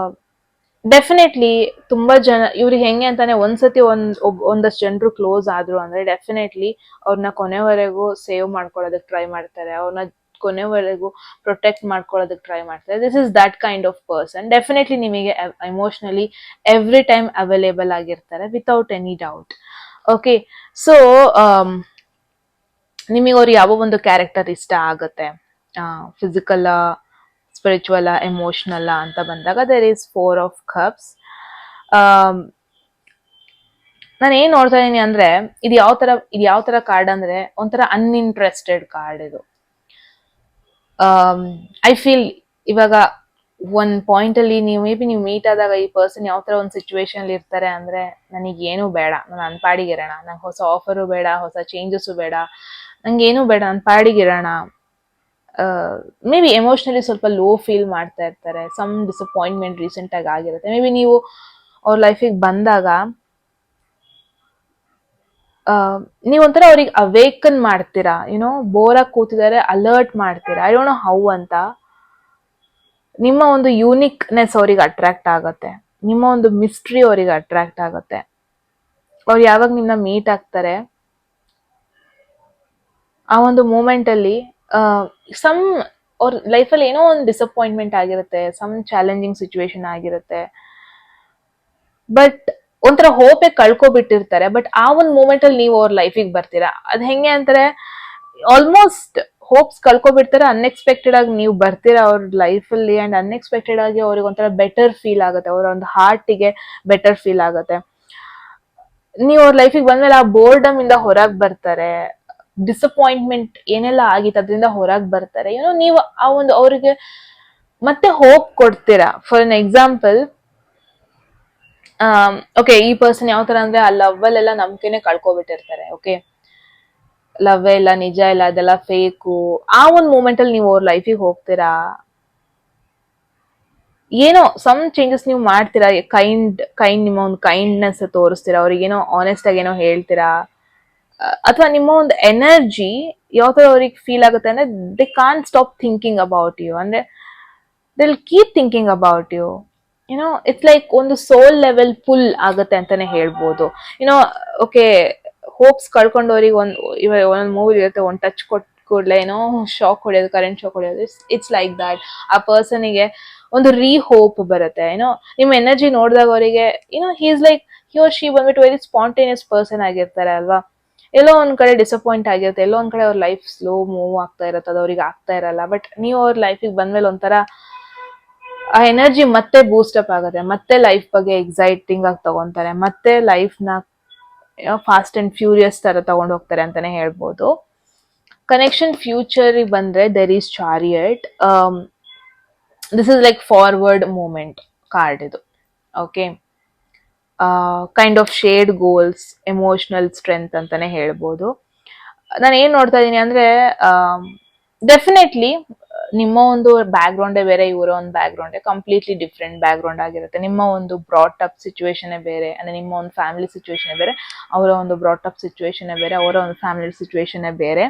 ಡೆಫಿನೆಟ್ಲಿ ತುಂಬಾ ಜನ ಇವ್ರಿಗೆ ಹೆಂಗೆ ಅಂತಾನೆ ಒಂದ್ಸತಿ ಒಂದಷ್ಟು ಜನರು ಕ್ಲೋಸ್ ಆದ್ರು ಅಂದ್ರೆ ಡೆಫಿನೆಟ್ಲಿ ಅವ್ರನ್ನ ಕೊನೆವರೆಗೂ ಸೇವ್ ಮಾಡ್ಕೊಳ್ಳೋದಕ್ಕೆ ಟ್ರೈ ಮಾಡ್ತಾರೆ, ಅವ್ರನ್ನ ಕೊನೆವರೆಗೂ ಪ್ರೊಟೆಕ್ಟ್ ಮಾಡ್ಕೊಳ್ಳೋದಕ್ಕೆ ಟ್ರೈ ಮಾಡ್ತಾರೆ. This is that kind of person. Definitely ನಿಮಗೆ ಎಮೋಷ್ನಲಿ ಎವ್ರಿ ಟೈಮ್ ಅವೈಲೇಬಲ್ ಆಗಿರ್ತಾರೆ without any doubt. Okay, so ನಿಮಗೆ ಅವ್ರು ಯಾವ ಒಂದು ಕ್ಯಾರೆಕ್ಟರ್ ಇಷ್ಟ ಆಗುತ್ತೆ, ಫಿಸಿಕಲ್, ಸ್ಪಿರಿಚುವಲ್, ಎಮೋಷನಲ್ ಅಂತ ಬಂದಾಗ ದೇರ್ ಈಸ್ 4 of Cups. ನಾನು ಏನ್ ನೋಡ್ತಾ ಇದೀನಿ ಅಂದ್ರೆ ಇದು ಯಾವ ತರ ಕಾರ್ಡ್ ಅಂದ್ರೆ ಒಂಥರ ಅನ್ಇಂಟ್ರೆಸ್ಟೆಡ್ ಕಾರ್ಡ್ ಇದು. ಐ ಫೀಲ್ ಇವಾಗ ಒಂದ್ ಪಾಯಿಂಟ್ ಅಲ್ಲಿ ನೀವು ಮೀಟ್ ಆದಾಗ ಈ ಪರ್ಸನ್ ಯಾವ ತರ ಒಂದು ಸಿಚುವೇಶನ್ ಅಲ್ಲಿ ಇರ್ತಾರೆ ಅಂದ್ರೆ, ನನಗೇನು ಬೇಡ, ನಾನು ಪಾಡಿಗಿರೋಣ, ನಂಗೆ ಹೊಸ ಆಫರು ಬೇಡ, ಹೊಸ ಚೇಂಜಸ್ಸು ಬೇಡ, ನಂಗೇನು ಬೇಡ, ನಾನು ಪಾಡಿಗಿರೋಣ. ಮೇ ಬಿ ಎಮೋಷ್ನಲಿ ಸ್ವಲ್ಪ ಲೋ ಫೀಲ್ ಮಾಡ್ತಾ ಇರ್ತಾರೆ, ಸಮ್ ಡಿಸಪಾಯಿಂಟ್ಮೆಂಟ್ ರೀಸೆಂಟ್ ಆಗಿ ಆಗಿರುತ್ತೆ. ಮೇ ಬಿ ನೀವು ಅವ್ರ ಲೈಫಿಗೆ ಬಂದಾಗ ನೀವೊಂಥರ ಅವ್ರಿಗೆ ಅವೇಕನ್ ಮಾಡ್ತೀರಾ, ಬೋರಾಗಿ ಕೂತಿದ್ದಾರೆ, ಅಲರ್ಟ್ ಮಾಡ್ತೀರಾ, ಐ ಡೋಂಟ್ ನೋ ಹೌ ಅಂತ. ನಿಮ್ಮ ಒಂದು ಯೂನಿಕ್ನೆಸ್ ಅವ್ರಿಗೆ ಅಟ್ರಾಕ್ಟ್ ಆಗುತ್ತೆ, ನಿಮ್ಮ ಒಂದು ಮಿಸ್ಟ್ರಿ ಅವ್ರಿಗೆ ಅಟ್ರಾಕ್ಟ್ ಆಗುತ್ತೆ. ಅವ್ರು ಯಾವಾಗ ನಿಮ್ಮನ್ನ ಮೀಟ್ ಆಗ್ತಾರೆ ಆ ಒಂದು ಮೂಮೆಂಟ್ ಅಲ್ಲಿ ಸಮ್ ಅವ್ರ ಲೈಫಲ್ಲಿ ಏನೋ ಒಂದು ಡಿಸಪಾಯಿಂಟ್ಮೆಂಟ್ ಆಗಿರುತ್ತೆ, ಸಮ್ ಚಾಲೆಂಜಿಂಗ್ ಸಿಚುವೇಶನ್ ಆಗಿರುತ್ತೆ, ಬಟ್ ಒಂಥರ ಹೋಪೇ ಕಳ್ಕೊಬಿಟ್ಟಿರ್ತಾರೆ. ಬಟ್ ಆ ಒಂದು ಮೂಮೆಂಟ್ ಅಲ್ಲಿ ನೀವು ಅವ್ರ ಲೈಫಿಗೆ ಬರ್ತೀರಾ. ಅದ್ ಹೆಂಗೆ ಅಂತಾರೆ, ಆಲ್ಮೋಸ್ಟ್ ಹೋಪ್ಸ್ ಕಳ್ಕೊಬಿಡ್ತಾರೆ, ಅನ್ಎಕ್ಸ್ಪೆಕ್ಟೆಡ್ ಆಗಿ ನೀವು ಬರ್ತೀರಾ ಅವ್ರ ಲೈಫಲ್ಲಿ, ಅಂಡ್ ಅನ್ಎಕ್ಸ್ಪೆಕ್ಟೆಡ್ ಆಗಿ ಅವ್ರಿಗೆ ಒಂಥರ ಬೆಟರ್ ಫೀಲ್ ಆಗುತ್ತೆ, ಅವರ ಒಂದು ಹಾರ್ಟಿಗೆ ಬೆಟರ್ ಫೀಲ್ ಆಗುತ್ತೆ. ನೀವು ಅವ್ರ ಲೈಫಿಗೆ ಬಂದ್ಮೇಲೆ ಆ ಬೋರ್ಡಮ್ ಇಂದ ಹೊರಗೆ ಬರ್ತಾರೆ, ಡಿಸಪಾಯಿಂಟ್ಮೆಂಟ್ ಏನೆಲ್ಲ ಆಗಿತ್ತು ಅದರಿಂದ ಹೊರಗೆ ಬರ್ತಾರೆ. ನೀವು ಆ ಒಂದು ಅವ್ರಿಗೆ ಮತ್ತೆ ಹೋಪ್ ಕೊಡ್ತೀರಾ. ಫಾರ್ ಎನ್ ಎಕ್ಸಾಂಪಲ್, ಓಕೆ, ಈ ಪರ್ಸನ್ ಯಾವ ತರ ಅಂದ್ರೆ ಆ ಲವ್ ಅಲ್ಲೆಲ್ಲ ನಂಬಿಕೆನೆ ಕಳ್ಕೊಬಿಟ್ಟಿರ್ತಾರೆ. ಓಕೆ, ಲವ್ ಇಲ್ಲ, ನಿಜ ಇಲ್ಲ, ಅದೆಲ್ಲ ಫೇಕು. ಆ ಒಂದು ಮೂಮೆಂಟ್ ಅಲ್ಲಿ ನೀವು ಅವ್ರ ಲೈಫಿಗೆ ಹೋಗ್ತೀರಾ, ಏನೋ ಸಮ್ ಚೇಂಜಸ್ ನೀವು ಮಾಡ್ತೀರಾ, ನಿಮ್ಮ ಒಂದು ಕೈಂಡ್ನೆಸ್ ತೋರಿಸ್ತೀರಾ, ಅವ್ರಿಗೆ ಏನೋ ಆನೆಸ್ಟ್ ಆಗಿ ಏನೋ ಹೇಳ್ತೀರಾ, ಅಥವಾ ನಿಮ್ಮ ಒಂದು ಎನರ್ಜಿ ಯಾವ ತರ ಅವ್ರಿಗೆ ಫೀಲ್ ಆಗುತ್ತೆ ಅಂದ್ರೆ they can't stop thinking about you, ಅಂದ್ರೆ they will keep thinking about you. It's like ಒಂದು ಸೋಲ್ ಲೆವೆಲ್ ಪುಲ್ ಆಗುತ್ತೆ ಅಂತಾನೆ ಹೇಳ್ಬೋದು. ಓಕೆ, ಹೋಪ್ಸ್ ಕಳ್ಕೊಂಡವ್ರಿಗೆ ಒಂದೊಂದು ಮೂವಿ ಇರುತ್ತೆ, ಒಂದು ಟಚ್ ಕೂಡಲೇ ಶಾಕ್ ಹೊಡೆಯೋದು, ಕರೆಂಟ್ ಶಾಕ್ ಹೊಡೆಯೋದು, ಇಟ್ಸ್ ಲೈಕ್ ದಟ್. ಆ ಪರ್ಸನಿಗೆ ಒಂದು ಹೋಪ್ ಬರುತ್ತೆ. ನಿಮ್ಮ ಎನರ್ಜಿ ನೋಡಿದಾಗ ಅವರಿಗೆ he is like he or she ಬಂದ್ಬಿಟ್ಟು ವೆರಿ ಸ್ಪಾಂಟೇನಿಯಸ್ ಪರ್ಸನ್ ಆಗಿರ್ತಾರೆ ಅಲ್ವಾ. ಎಲ್ಲೋ ಒಂದ್ ಕಡೆ ಡಿಸಪಾಯಿಂಟ್ ಆಗಿರುತ್ತೆ, ಎಲ್ಲೋ ಒಂದ್ ಕಡೆ ಅವ್ರ ಲೈಫ್ ಸ್ಲೋ ಮೂವ್ ಆಗ್ತಾ ಇರುತ್ತೆ, ಅದು ಅವ್ರಿಗೆ ಆಗ್ತಾ ಇರಲ್ಲ. ಬಟ್ ನೀವು ಅವ್ರ ಲೈಫಿಗೆ ಬಂದ್ಮೇಲೆ ಒಂಥರ ಆ ಎನರ್ಜಿ ಮತ್ತೆ ಬೂಸ್ಟ್ ಅಪ್ ಆಗುತ್ತೆ, ಮತ್ತೆ ಲೈಫ್ ಬಗ್ಗೆ ಎಕ್ಸೈಟಿಂಗ್ ಆಗಿ ತಗೊಂತಾರೆ, ಮತ್ತೆ ಲೈಫ್ ನ ಫಾಸ್ಟ್ ಅಂಡ್ ಫ್ಯೂರಿಯಸ್ ತರ ತಗೊಂಡು ಹೋಗ್ತಾರೆ ಅಂತಾನೆ ಹೇಳ್ಬೋದು. ಕನೆಕ್ಷನ್ ಫ್ಯೂಚರ್ ಬಂದ್ರೆ there is chariot. This is like forward movement card ಇದು. Okay, kind of shared goals, emotional strength ಅಂತಾನೆ ಹೇಳ್ಬೋದು. ನಾನು ಏನ್ ನೋಡ್ತಾ ಇದ್ದೀನಿ ಅಂದ್ರೆ ಡೆಫಿನೆಟ್ಲಿ ನಿಮ್ಮ ಒಂದು ಬ್ಯಾಕ್ ಗ್ರೌಂಡೇ ಬೇರೆ, ಇವರ ಒಂದು ಬ್ಯಾಕ್ ಗ್ರೌಂಡೇ ಕಂಪ್ಲೀಟ್ಲಿ ಡಿಫ್ರೆಂಟ್ ಬ್ಯಾಕ್ ಗ್ರೌಂಡ್ ಆಗಿರುತ್ತೆ. ನಿಮ್ಮ ಒಂದು ಬ್ರಾಟ್ ಅಪ್ ಸಿಚುವೇಶನ್ ಬೇರೆ, ಅಂದ್ರೆ ನಿಮ್ಮ ಒಂದು ಫ್ಯಾಮಿಲಿ ಸಿಚುವೇಶನ್ ಬೇರೆ, ಅವರ ಒಂದು ಬ್ರಾಟ್ ಅಪ್ ಸಿಚುವೇಶನ್ ಬೇರೆ, ಅವರ ಒಂದು ಫ್ಯಾಮಿಲಿ ಸಿಚುವೇಶನ್ ಬೇರೆ.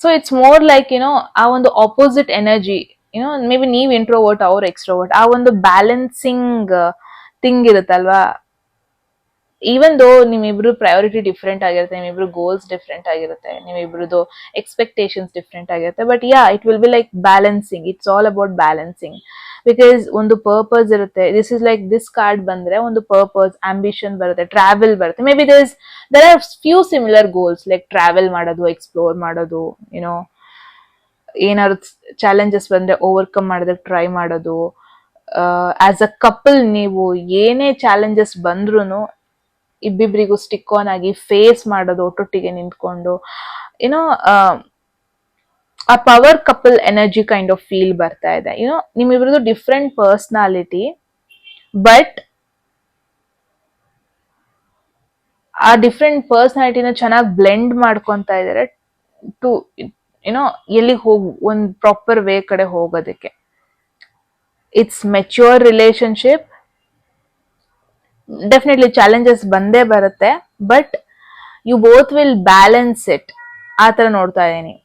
ಸೊ ಇಟ್ಸ್ ಮೋರ್ ಲೈಕ್ ಆ ಒಂದು ಆಪೋಸಿಟ್ ಎನರ್ಜಿ, ಮೇ ಬಿ ನೀವು ಇಂಟ್ರೋವರ್ಟ್, ಅವ್ರು ಎಕ್ಸ್ಟ್ರೋವರ್ಟ್, ಆ ಒಂದು ಬ್ಯಾಲೆನ್ಸಿಂಗ್ ಥಿಂಗ್ ಇರುತ್ತಲ್ವಾ. ಈವನ್ ದೋ ನಿಮ್ಮಿಬ್ರು ಪ್ರಯಾರಿಟಿ ಡಿಫ್ರೆಂಟ್ ಆಗಿರುತ್ತೆ, ನಿಮ್ಮಿಬ್ರು ಗೋಲ್ಸ್ ಡಿಫ್ರೆಂಟ್ ಆಗಿರುತ್ತೆ, ನಿಮ್ಮಿಬ್ರದ್ದು ಎಕ್ಸ್ಪೆಕ್ಟೇಷನ್ಸ್ ಡಿಫ್ರೆಂಟ್ ಆಗಿರುತ್ತೆ, but it will be like balancing. It's all about balancing, because ಒಂದು ಪರ್ಪಸ್ ಇರುತ್ತೆ. This is like this card ಬಂದ್ರೆ ಒಂದು ಪರ್ಪಸ್, ಆಂಬಿಷನ್ ಬರುತ್ತೆ, ಟ್ರಾವೆಲ್ ಬರುತ್ತೆ. Maybe there are few similar goals, like travel ಮಾಡೋದು, explore ಮಾಡೋದು, ಏನಾದ್ರು ಚಾಲೆಂಜಸ್ ಬಂದ್ರೆ ಓವರ್ಕಮ್ ಮಾಡೋದಕ್ಕೆ ಟ್ರೈ ಮಾಡೋದು. ಆಸ್ ಅ ಕಪಲ್ ನೀವು ಏನೇ ಚಾಲೆಂಜಸ್ ಬಂದ್ರೂ ಇಬ್ಬಿಬ್ರಿಗೂ ಸ್ಟಿಕ್ ಆನ್ ಆಗಿ ಫೇಸ್ ಮಾಡೋದು, ಒಟ್ಟೊಟ್ಟಿಗೆ ನಿಂತ್ಕೊಂಡು ಆ power couple energy kind of feel ಬರ್ತಾ ಇದೆ. ನಿಮ್ಮಿಬ್ರದ್ದು ಡಿಫ್ರೆಂಟ್ ಪರ್ಸ್ನಾಲಿಟಿ, ಬಟ್ ಆ ಡಿಫ್ರೆಂಟ್ ಪರ್ಸನಾಲಿಟಿನ ಚೆನ್ನಾಗಿ ಬ್ಲೆಂಡ್ ಮಾಡ್ಕೊತಾ ಇದಾರೆ ಟು ಯುನೋ ಎಲ್ಲಿಗೆ ಒಂದು ಪ್ರಾಪರ್ ವೇ ಕಡೆ ಹೋಗೋದಕ್ಕೆ. It's mature relationship. Definitely challenges ಬಂದೇ ಬರುತ್ತೆ, but you both will balance it. ಆ ತರ ನೋಡ್ತಾ ಇದೀನಿ.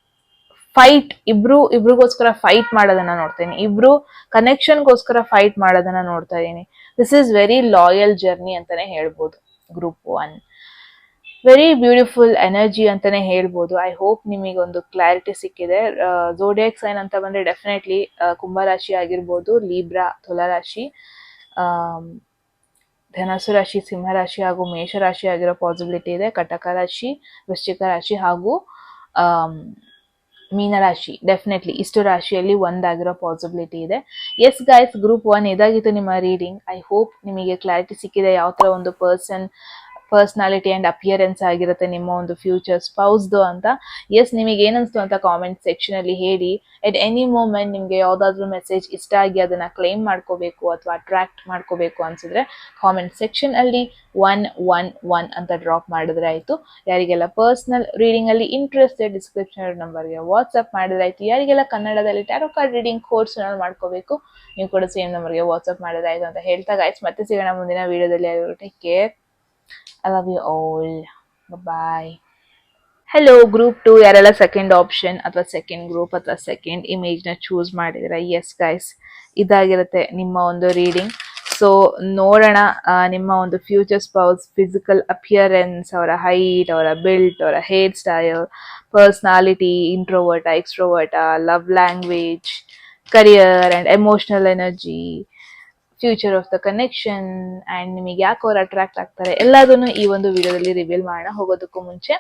ಫೈಟ್ ಇಬ್ರಿಗೋಸ್ಕರ ಫೈಟ್ ಮಾಡೋದನ್ನ ನೋಡ್ತೀನಿ, ಇಬ್ರು ಕನೆಕ್ಷನ್ಗೋಸ್ಕರ ಫೈಟ್ ಮಾಡೋದನ್ನ ನೋಡ್ತಾ ಇದೀನಿ. This is very loyal journey ಅಂತಾನೆ ಹೇಳ್ಬೋದು ಗ್ರೂಪ್ 1. ವೆರಿ ಬ್ಯೂಟಿಫುಲ್ ಎನರ್ಜಿ ಅಂತಾನೆ ಹೇಳ್ಬೋದು. ಐ ಹೋಪ್ ನಿಮಗೆ ಒಂದು ಕ್ಲಾರಿಟಿ ಸಿಕ್ಕಿದೆ. ಝೋಡಿಯಾಕ್ ಸೈನ್ ಅಂತ ಬಂದ್ರೆ ಡೆಫಿನೆಟ್ಲಿ ಕುಂಭರಾಶಿ ಆಗಿರ್ಬೋದು, ಲೀಬ್ರಾ ತುಲಾರಾಶಿ, ಧನಸು ರಾಶಿ, ಸಿಂಹರಾಶಿ ಹಾಗೂ ಮೇಷರಾಶಿ ಆಗಿರೋ ಪಾಸಿಬಿಲಿಟಿ ಇದೆ. ಕಟಕ ರಾಶಿ, ವೃಶ್ಚಿಕ ರಾಶಿ ಹಾಗೂ ಮೀನರಾಶಿ, ಡೆಫಿನೆಟ್ಲಿ ಇಷ್ಟು ರಾಶಿಯಲ್ಲಿ ಒಂದಾಗಿರೋ ಪಾಸಿಬಿಲಿಟಿ ಇದೆ. ಎಸ್ ಗೈಸ್, ಗ್ರೂಪ್ 1 ಇದಾಗಿತ್ತು ನಿಮ್ಮ ರೀಡಿಂಗ್. ಐ ಹೋಪ್ ನಿಮಗೆ ಕ್ಲಾರಿಟಿ ಸಿಕ್ಕಿದೆ ಯಾವ ತರ ಒಂದು ಪರ್ಸನಾಲಿಟಿ ಅಂಡ್ ಅಪಿಯರೆನ್ಸ್ ಆಗಿರುತ್ತೆ ನಿಮ್ಮ ಒಂದು ಫ್ಯೂಚರ್ ಸ್ಪೌಸ್ದು ಅಂತ. ಎಸ್, ನಿಮಗೆ ಏನನ್ಸ್ತು ಅಂತ ಕಾಮೆಂಟ್ ಸೆಕ್ಷನ್ ಅಲ್ಲಿ ಹೇಳಿ. ಎಟ್ ಎನಿ ಮೂಮೆಂಟ್ ನಿಮ್ಗೆ ಯಾವ್ದಾದ್ರು ಮೆಸೇಜ್ ಇಷ್ಟ ಆಗಿ ಅದನ್ನ ಕ್ಲೈಮ್ ಮಾಡ್ಕೋಬೇಕು ಅಥವಾ ಅಟ್ರಾಕ್ಟ್ ಮಾಡ್ಕೋಬೇಕು ಅನ್ಸಿದ್ರೆ ಕಾಮೆಂಟ್ ಸೆಕ್ಷನ್ ಅಲ್ಲಿ 111 ಅಂತ ಡ್ರಾಪ್ ಮಾಡಿದ್ರೆ ಆಯ್ತು. ಯಾರಿಗೆಲ್ಲ ಪರ್ಸನಲ್ ರೀಡಿಂಗ್ ಅಲ್ಲಿ ಇಂಟ್ರೆಸ್ಟ್ ಡಿಸ್ಕ್ರಿಪ್ಷನ್ ನಂಬರ್ಗೆ ವಾಟ್ಸ್ಆಪ್ ಮಾಡಿದ್ರೆ ಆಯ್ತು. ಯಾರಿಗೆಲ್ಲ ಕನ್ನಡದಲ್ಲಿ ಟ್ಯಾರೋ ಕಾರ್ಡ್ ರೀಡಿಂಗ್ ಕೋರ್ಸ್ ಮಾಡ್ಕೋಬೇಕು, ನೀವು ಕೂಡ ಸೇಮ್ ನಂಬರ್ಗೆ ವಾಟ್ಸ್ಆಪ್ ಮಾಡಿದ್ರೆ ಆಯ್ತು ಅಂತ ಹೇಳ್ತಾ ಗೈಸ್, ಮತ್ತೆ ಸಿಗೋಣ ಮುಂದಿನ ವಿಡಿಯೋದಲ್ಲಿ. Take care. I love you all. Bye. Hello, group 2 ಯಾರೆಲ್ಲ ಸೆಕೆಂಡ್ ಆಪ್ಷನ್ ಅಥವಾ ಸೆಕೆಂಡ್ ಗ್ರೂಪ್ ಅಥವಾ ಸೆಕೆಂಡ್ ಇಮೇಜ್ ನ ಚೂಸ್ ಮಾಡಿದ್ರೆ, ಎಸ್ ಗೈಸ್, ಇದಾಗಿರುತ್ತೆ ನಿಮ್ಮ ಒಂದು ರೀಡಿಂಗ್. ಸೊ ನೋಡೋಣ ನಿಮ್ಮ ಒಂದು ಫ್ಯೂಚರ್ ಸ್ಪೌಸ್ ಫಿಸಿಕಲ್ ಅಪಿಯರೆನ್ಸ್, ಅವರ ಹೈಟ್, ಅವರ ಬಿಲ್ಟ್, ಅವರ hair style, personality, introvert, extrovert, love language, career and emotional energy, future of the connection and ನಿಮಗೆ ಯಾಕೆ ಅವ್ರು ಅಟ್ರಾಕ್ಟ್ ಆಗ್ತಾರೆ ಎಲ್ಲದನ್ನು ಈ ಒಂದು ವಿಡಿಯೋದಲ್ಲಿ ರಿವೀಲ್ ಮಾಡೋಣ. ಹೋಗೋದಕ್ಕೂ ಮುಂಚೆ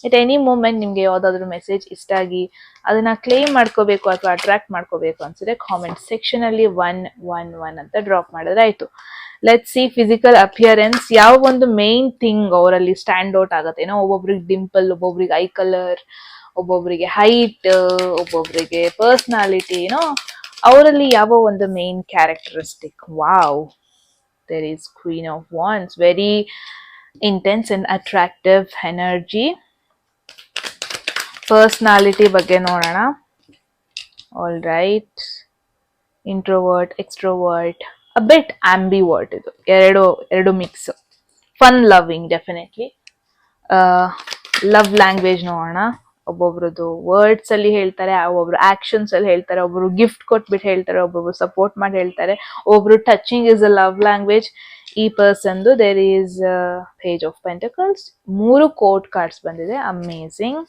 ಎಟ್ ಎನಿ ಮೂಮೆಂಟ್ ನಿಮ್ಗೆ ಯಾವ್ದಾದ್ರು ಮೆಸೇಜ್ ಇಷ್ಟ ಆಗಿ ಅದನ್ನ ಕ್ಲೇಮ್ ಮಾಡ್ಕೋಬೇಕು ಅಥವಾ ಅಟ್ರಾಕ್ಟ್ ಮಾಡ್ಕೋಬೇಕು ಅನ್ಸಿದ್ರೆ ಕಾಮೆಂಟ್ ಸೆಕ್ಷನ್ ಅಲ್ಲಿ 111 ಅಂತ ಡ್ರಾಪ್ ಮಾಡಿದ್ರೆ ಆಯ್ತು. ಲೆಟ್ಸ್ ಸಿ ಫಿಸಿಕಲ್ ಅಪಿಯರೆನ್ಸ್, ಯಾವ ಒಂದು ಮೇನ್ ಥಿಂಗ್ ಅವರಲ್ಲಿ ಸ್ಟ್ಯಾಂಡ್ ಔಟ್ ಆಗುತ್ತೆ. ಏನೋ ಒಬ್ಬೊಬ್ರಿಗೆ ಡಿಂಪಲ್, ಒಬ್ಬೊಬ್ರಿಗೆ ಐ ಕಲರ್, ಒಬ್ಬೊಬ್ರಿಗೆ ಹೈಟ್, ಒಬ್ಬೊಬ್ರಿಗೆ ಪರ್ಸನಾಲಿಟಿ, ಏನೋ ಅವರಲ್ಲಿ ಯಾವ ಒಂದು main characteristic. Wow, there is queen of wands, very intense and attractive energy. Personality ಬಗ್ಗೆ ನೋಡೋಣ. All right, introvert, extrovert, a bit ambivert, ಇದು ಎರಡು mix. Fun loving, definitely. Love language ನೋಡೋಣ. ಒಬ್ಬೊಬ್ರದ್ದು ವರ್ಡ್ಸ್ ಅಲ್ಲಿ ಹೇಳ್ತಾರೆ, ಒಬ್ಬೊಬ್ರು ಆಕ್ಷನ್ಸ್ ಅಲ್ಲಿ ಹೇಳ್ತಾರೆ, ಒಬ್ರು ಗಿಫ್ಟ್ ಕೊಟ್ಬಿಟ್ಟು ಹೇಳ್ತಾರೆ, ಒಬ್ಬೊಬ್ರು ಸಪೋರ್ಟ್ ಮಾಡಿ ಹೇಳ್ತಾರೆ, ಒಬ್ರು touching is a love language. ಈ ಪರ್ಸನ್ದು there is page of pentacles, 3 court cards ಬಂದಿದೆ, amazing.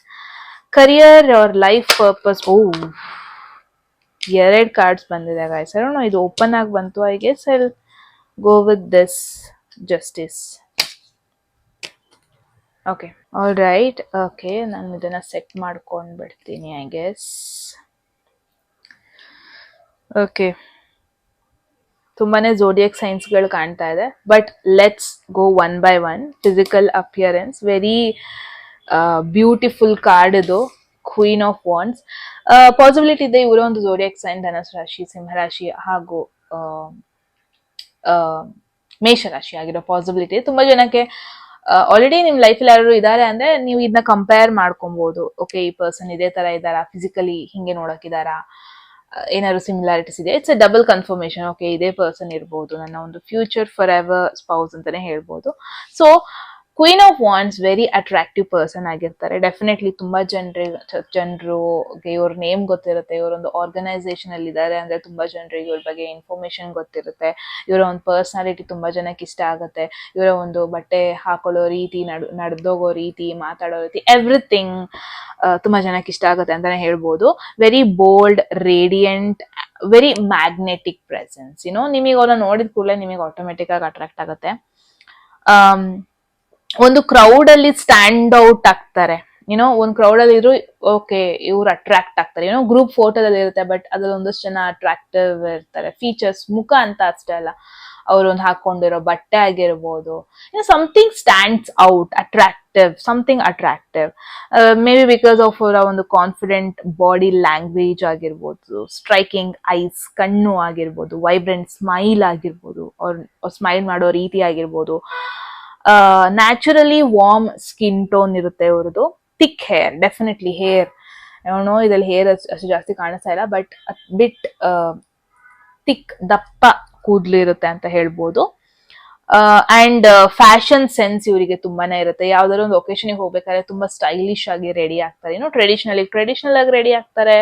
Career or life purpose, 2 cards ಬಂದಿದೆ ಗೈಸ್. ಐ ಡೋಂಟ್ ನೋ, ಇದು ಓಪನ್ ಆಗಿ ಬಂತು. I guess I will go with this, justice. Okay, all right. Okay, ನಾನು ಇದನ್ನ set ಮಾಡ್ಕೊಂಡು ಬಿಡ್ತೀನಿ I guess. Okay, ತುಂಬಾನೇ ಝೋಡಿಯಾಕ್ ಸೈನ್ಸ್ಗಳು ಕಾಣ್ತಾ ಇದೆ, but let's go one by one. Physical appearance, very beautiful card ಇದು, ಕ್ವೀನ್ ಆಫ್ ವಾಂಡ್ಸ್. ಪಾಸಿಬಿಲಿಟಿ ಇದೆ ಇವರ ಒಂದು ಝೋಡಿಯಾಕ್ ಸೈನ್ ಧನಸು ರಾಶಿ, ಸಿಂಹರಾಶಿ ಹಾಗೂ ಮೇಷರಾಶಿ ಆಗಿರೋ ಪಾಸಿಬಿಲಿಟಿ. ತುಂಬಾ ಜನಕ್ಕೆ ಆಲ್ರೆಡಿ ನಿಮ್ ಲೈಫಲ್ಲಿ ಯಾರು ಇದಾರೆ ಅಂದ್ರೆ ನೀವು ಇದನ್ನ ಕಂಪೇರ್ ಮಾಡ್ಕೊಬಹುದು. ಓಕೆ, ಈ ಪರ್ಸನ್ ಇದೇ ತರ ಇದಾರಾ, ಫಿಸಿಕಲಿ ಹಿಂಗೆ ನೋಡಕ್ಕಿದಾರಾ, ಏನಾದ್ರು ಸಿಮಿಲಾರಿಟೀಸ್ ಇದೆ. It's A double confirmation. Okay, ಇದೇ ಪರ್ಸನ್ ಇರ್ಬೋದು, ನನ್ನ ಒಂದು ಫ್ಯೂಚರ್ ಫಾರ್ ಎವರ್ ಸ್ಪೌಸ್ ಅಂತಾನೆ ಹೇಳ್ಬೋದು. So queen of wands very attractive person ಆಗಿರ್ತಾರೆ. ಡೆಫಿನೆಟ್ಲಿ ತುಂಬಾ ಜನರಿಗೆ ಇವ್ರ ನೇಮ್ ಗೊತ್ತಿರುತ್ತೆ, ಇವರೊಂದು ಆರ್ಗನೈಸೇಷನ್ ಅಲ್ಲಿ ಇದ್ದಾರೆ ಅಂದ್ರೆ ತುಂಬಾ ಜನರಿಗೆ ಇವ್ರ ಬಗ್ಗೆ ಇನ್ಫಾರ್ಮೇಶನ್ ಗೊತ್ತಿರುತ್ತೆ. ಇವರ ಒಂದು ಪರ್ಸನಾಲಿಟಿ ತುಂಬಾ ಜನಕ್ಕೆ ಇಷ್ಟ ಆಗುತ್ತೆ. ಇವರ ಒಂದು ಬಟ್ಟೆ ಹಾಕೊಳ್ಳೋ ರೀತಿ, ನಡೆದೋಗೋ ರೀತಿ, ಮಾತಾಡೋ ರೀತಿ, ಎವ್ರಿಥಿಂಗ್ ತುಂಬಾ ಜನಕ್ಕೆ ಇಷ್ಟ ಆಗುತ್ತೆ ಅಂತಾನೆ ಹೇಳ್ಬೋದು. Very bold, radiant, very magnetic presence. ನಿಮಗೆ ಅವ್ರನ್ನ ನೋಡಿದ ಕೂಡಲೇ ನಿಮಗೆ ಆಟೋಮೆಟಿಕ್ ಆಗಿ ಅಟ್ರಾಕ್ಟ್ ಆಗುತ್ತೆ. ಒಂದು ಕ್ರೌಡ್ ಅಲ್ಲಿ ಸ್ಟ್ಯಾಂಡ್ ಔಟ್ ಆಗ್ತಾರೆ. ಒಂದು ಕ್ರೌಡ್ ಅಲ್ಲಿ ಇದ್ರು ಓಕೆ ಇವ್ರು ಅಟ್ರಾಕ್ಟ್ ಆಗ್ತಾರೆ. ಗ್ರೂಪ್ ಫೋಟೋದಲ್ಲಿ ಇರುತ್ತೆ, ಬಟ್ ಅದ್ರಲ್ಲಿ ಒಂದಷ್ಟು ಜನ ಅಟ್ರಾಕ್ಟಿವ್ ಇರ್ತಾರೆ. ಫೀಚರ್ಸ್, ಮುಖ ಅಂತ ಅಷ್ಟೇ ಅಲ್ಲ, ಅವ್ರೊಂದು ಹಾಕೊಂಡಿರೋ ಬಟ್ಟೆ ಆಗಿರ್ಬೋದು, something stands out, attractive, something attractive. May be because of ಅವರ ಒಂದು ಕಾನ್ಫಿಡೆಂಟ್ ಬಾಡಿ ಲ್ಯಾಂಗ್ವೇಜ್ ಆಗಿರ್ಬೋದು, ಸ್ಟ್ರೈಕಿಂಗ್ ಐಸ್, ಕಣ್ಣು ಆಗಿರ್ಬೋದು, ವೈಬ್ರೆಂಟ್ ಸ್ಮೈಲ್ ಆಗಿರ್ಬೋದು, ಅವ್ರ ಸ್ಮೈಲ್ ಮಾಡೋ ರೀತಿ ಆಗಿರ್ಬೋದು, ನ್ಯಾಚುರಲಿ ವಾರ್ಮ್ ಸ್ಕಿನ್ ಟೋನ್ ಇರುತ್ತೆ ಇವ್ರದ್ದು. ಥಿಕ್ ಹೇರ್, ಡೆಫಿನೆಟ್ಲಿ ಹೇರ್ ಏನೋ ಇದ್ರಲ್ಲಿ ಹೇರ್ ಅಷ್ಟು ಜಾಸ್ತಿ ಕಾಣಿಸ್ತಾ ಇಲ್ಲ, ಬಟ್ ಬಿಟ್ ಥಿಕ್ ದಪ್ಪ ಕೂದಲು ಇರುತ್ತೆ ಅಂತ ಹೇಳ್ಬೋದು. ಅಂಡ್ ಫ್ಯಾಷನ್ ಸೆನ್ಸ್ ಇವರಿಗೆ ತುಂಬಾನೇ ಇರುತ್ತೆ. ಯಾವ್ದಾದ್ರು ಒಂದು ಒಕೇಶನ್ಗೆ ಹೋಗ್ಬೇಕಾದ್ರೆ ತುಂಬಾ ಸ್ಟೈಲಿಶ್ ಆಗಿ ರೆಡಿ ಆಗ್ತಾರೆ. ಟ್ರೆಡಿಷನಲ್ ಆಗಿ ರೆಡಿ ಆಗ್ತಾರೆ,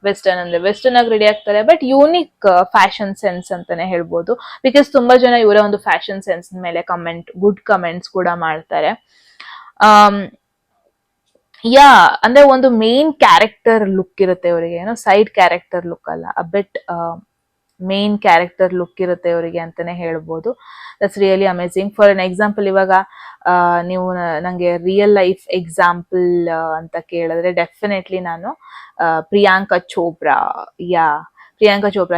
ವೆಸ್ಟರ್ನ್ ಆಗಿ ರೆಡಿ ಆಗ್ತಾರೆ, ಬಟ್ ಯೂನಿಕ್ ಫ್ಯಾಷನ್ ಸೆನ್ಸ್ ಅಂತಾನೆ ಹೇಳ್ಬೋದು. ಬಿಕಾಸ್ ತುಂಬಾ ಜನ ಇವರ ಒಂದು ಫ್ಯಾಷನ್ ಸೆನ್ಸ್ ಮೇಲೆ ಗುಡ್ ಕಮೆಂಟ್ಸ್ ಕೂಡ ಮಾಡ್ತಾರೆ. ಅಂದ್ರೆ ಒಂದು ಮೇನ್ ಕ್ಯಾರೆಕ್ಟರ್ ಲುಕ್ ಇರುತ್ತೆ ಇವರಿಗೆ, ಏನೋ ಸೈಡ್ ಕ್ಯಾರೆಕ್ಟರ್ ಲುಕ್ ಅಲ್ಲ, ಬಿಟ್ ಮೇನ್ ಕ್ಯಾರೆಕ್ಟರ್ ಲುಕ್ ಇರುತ್ತೆ ಇವರಿಗೆ ಅಂತಾನೆ ಹೇಳ್ಬೋದು. That's really amazing. For an example, ಇವಾಗ ನೀವು ನಂಗೆ ರಿಯಲ್ ಲೈಫ್ ಎಕ್ಸಾಂಪಲ್ ಅಂತ ಕೇಳಿದ್ರೆ ಡೆಫಿನೆಟ್ಲಿ ನಾನು ಪ್ರಿಯಾಂಕಾ ಚೋಪ್ರಾ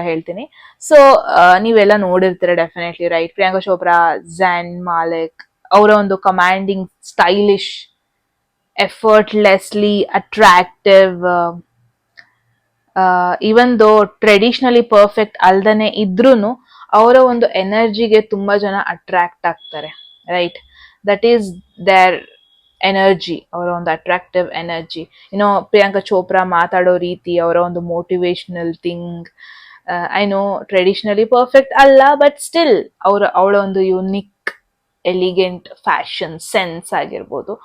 ಹೇಳ್ತೀನಿ. ಸೊ ನೀವೆಲ್ಲ ನೋಡಿರ್ತೀರ definitely, right? Priyanka Chopra, Zayn Malik ಅವರ ಒಂದು commanding, stylish, effortlessly attractive, even though traditionally perfect ಅಲ್ದನೆ ಇದ್ರೂನು ಅವರ ಒಂದು ಎನರ್ಜಿಗೆ ತುಂಬಾ ಜನ ಅಟ್ರಾಕ್ಟ್ ಆಗ್ತಾರೆ, right? That is their energy, ಅವರ ಒಂದು ಅಟ್ರಾಕ್ಟಿವ್ ಎನರ್ಜಿ. ಪ್ರಿಯಾಂಕಾ ಚೋಪ್ರಾ ಮಾತಾಡೋ ರೀತಿ, ಅವರ ಒಂದು motivational thing, I know traditionally perfect ಅಲ್ಲ, ಬಟ್ ಸ್ಟಿಲ್ ಅವಳ ಒಂದು ಯುನಿಕ್ ಎಲಿಗೆಂಟ್ ಫ್ಯಾಷನ್ ಸೆನ್ಸ್ ಆಗಿರ್ಬೋದು,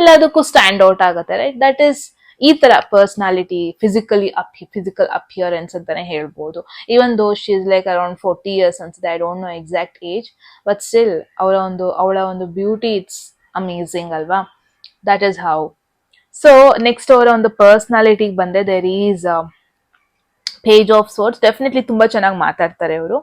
ಎಲ್ಲದಕ್ಕೂ ಸ್ಟ್ಯಾಂಡ್ ಔಟ್ ಆಗುತ್ತೆ, ರೈಟ್? ದಟ್ ಈಸ್ ಈ ತರ ಪರ್ಸನಾಲಿಟಿ, ಫಿಸಿಕಲ್ ಅಪಿಯರೆನ್ಸ್ ಅಂತಾನೆ ಹೇಳ್ಬೋದು. Even though she is like around 40 years ಅನ್ಸುತ್ತೆ, I don't know exact age, but still ಅವಳ ಒಂದು ಬ್ಯೂಟಿ ಇಟ್ಸ್ ಅಮೇಸಿಂಗ್ ಅಲ್ವಾ? That is how. So next ಅವರ ಒಂದು ಪರ್ಸನಾಲಿಟಿಗೆ ಬಂದೆ, there is page of source. Definitely ತುಂಬಾ ಚೆನ್ನಾಗಿ ಮಾತಾಡ್ತಾರೆ ಇವರು,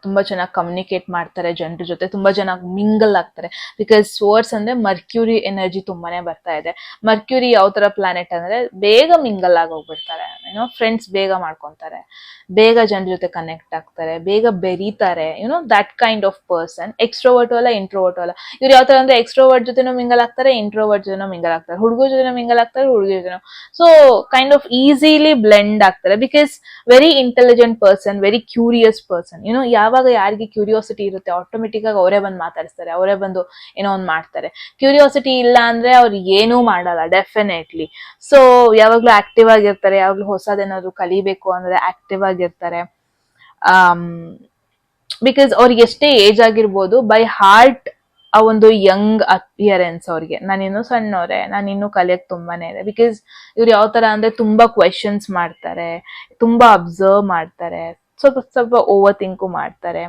ತುಂಬಾ ಚೆನ್ನಾಗಿ ಕಮ್ಯುನಿಕೇಟ್ ಮಾಡ್ತಾರೆ ಜನರ ಜೊತೆ, ತುಂಬಾ ಚೆನ್ನಾಗಿ ಮಿಂಗಲ್ ಆಗ್ತಾರೆ. ಬಿಕಾಸ್ ಸೋರ್ಸ್ ಅಂದ್ರೆ ಮರ್ಕ್ಯೂರಿ ಎನರ್ಜಿ ತುಂಬಾನೇ ಬರ್ತಾ ಇದೆ. ಮರ್ಕ್ಯೂರಿ ಯಾವ ತರ ಪ್ಲಾನೆಟ್ ಅಂದ್ರೆ ಬೇಗ ಮಿಂಗಲ್ ಆಗಿ ಹೋಗ್ಬಿಡ್ತಾರೆ, ಫ್ರೆಂಡ್ಸ್ ಬೇಗ ಮಾಡ್ಕೊಂತಾರೆ, ಬೇಗ ಜನರ ಜೊತೆ ಕನೆಕ್ಟ್ ಆಗ್ತಾರೆ, ಬೇಗ ಬೆರೀತಾರೆ, that kind of person. Extrovert ಅಲ್ಲ, ಇಂಟ್ರೋವರ್ಟ್ ಅಲ್ಲ. ಇವ್ರು ಯಾವ ತರ ಅಂದ್ರೆ ಎಕ್ಸ್ಟ್ರೋವರ್ಟ್ ಜೊತೆನೂ ಮಿಂಗಲ್ ಆಗ್ತಾರೆ, ಇಂಟ್ರೋವರ್ಟ್ ಜೊತೆನೂ ಮಿಂಗಲ್ ಆಗ್ತಾರೆ, ಹುಡುಗರ ಜೊತೆ ಮಿಂಗಲ್ ಆಗ್ತಾರೆ, ಹುಡುಗಿರ ಜೊತೆ. So kind of easily blend ಆಗ್ತಾರೆ. Because very intelligent person, very curious person. ಯಾವಾಗ ಯಾರಿಗೆ ಕ್ಯೂರಿಯಾಸಿಟಿ ಇರುತ್ತೆ, ಆಟೋಮೆಟಿಕ್ ಆಗಿ ಅವರೇ ಬಂದು ಮಾತಾಡಿಸ್ತಾರೆ, ಅವರೇ ಬಂದು ಏನೋ ಒಂದು ಮಾಡ್ತಾರೆ. ಕ್ಯೂರಿಯಾಸಿಟಿ ಇಲ್ಲ ಅಂದ್ರೆ ಅವ್ರು ಏನೂ ಮಾಡಲ್ಲ, ಡೆಫಿನೆಟ್ಲಿ. ಸೊ ಯಾವಾಗ್ಲೂ ಆಕ್ಟಿವ್ ಆಗಿರ್ತಾರೆ, ಯಾವಾಗ್ಲೂ ಹೊಸದೇನಾದ್ರು ಕಲಿಬೇಕು ಅಂದ್ರೆ ಆಕ್ಟಿವ್ ಆಗಿರ್ತಾರೆ. ಬಿಕಾಸ್ ಅವ್ರಿಗೆ ಎಷ್ಟೇ ಏಜ್ ಆಗಿರ್ಬೋದು, ಬೈ ಹಾರ್ಟ್ ಆ ಒಂದು ಯಂಗ್ ಅಪಿಯರೆನ್ಸ್ ಅವ್ರಿಗೆ. ನಾನಿನ್ನೂ ಸಣ್ಣವ್ರೆ, ನಾನಿನ್ನೂ ಕಲಿಯಕ್ ತುಂಬಾನೇ ಇದೆ. ಬಿಕಾಸ್ ಇವ್ರು ಯಾವ ತರ ಅಂದ್ರೆ ತುಂಬಾ ಕ್ವೆಶನ್ಸ್ ಮಾಡ್ತಾರೆ, ತುಂಬಾ ಅಬ್ಸರ್ವ್ ಮಾಡ್ತಾರೆ, ಸ್ವಲ್ಪ ಓವರ್ ಥಿಂಕು ಮಾಡ್ತಾರೆ.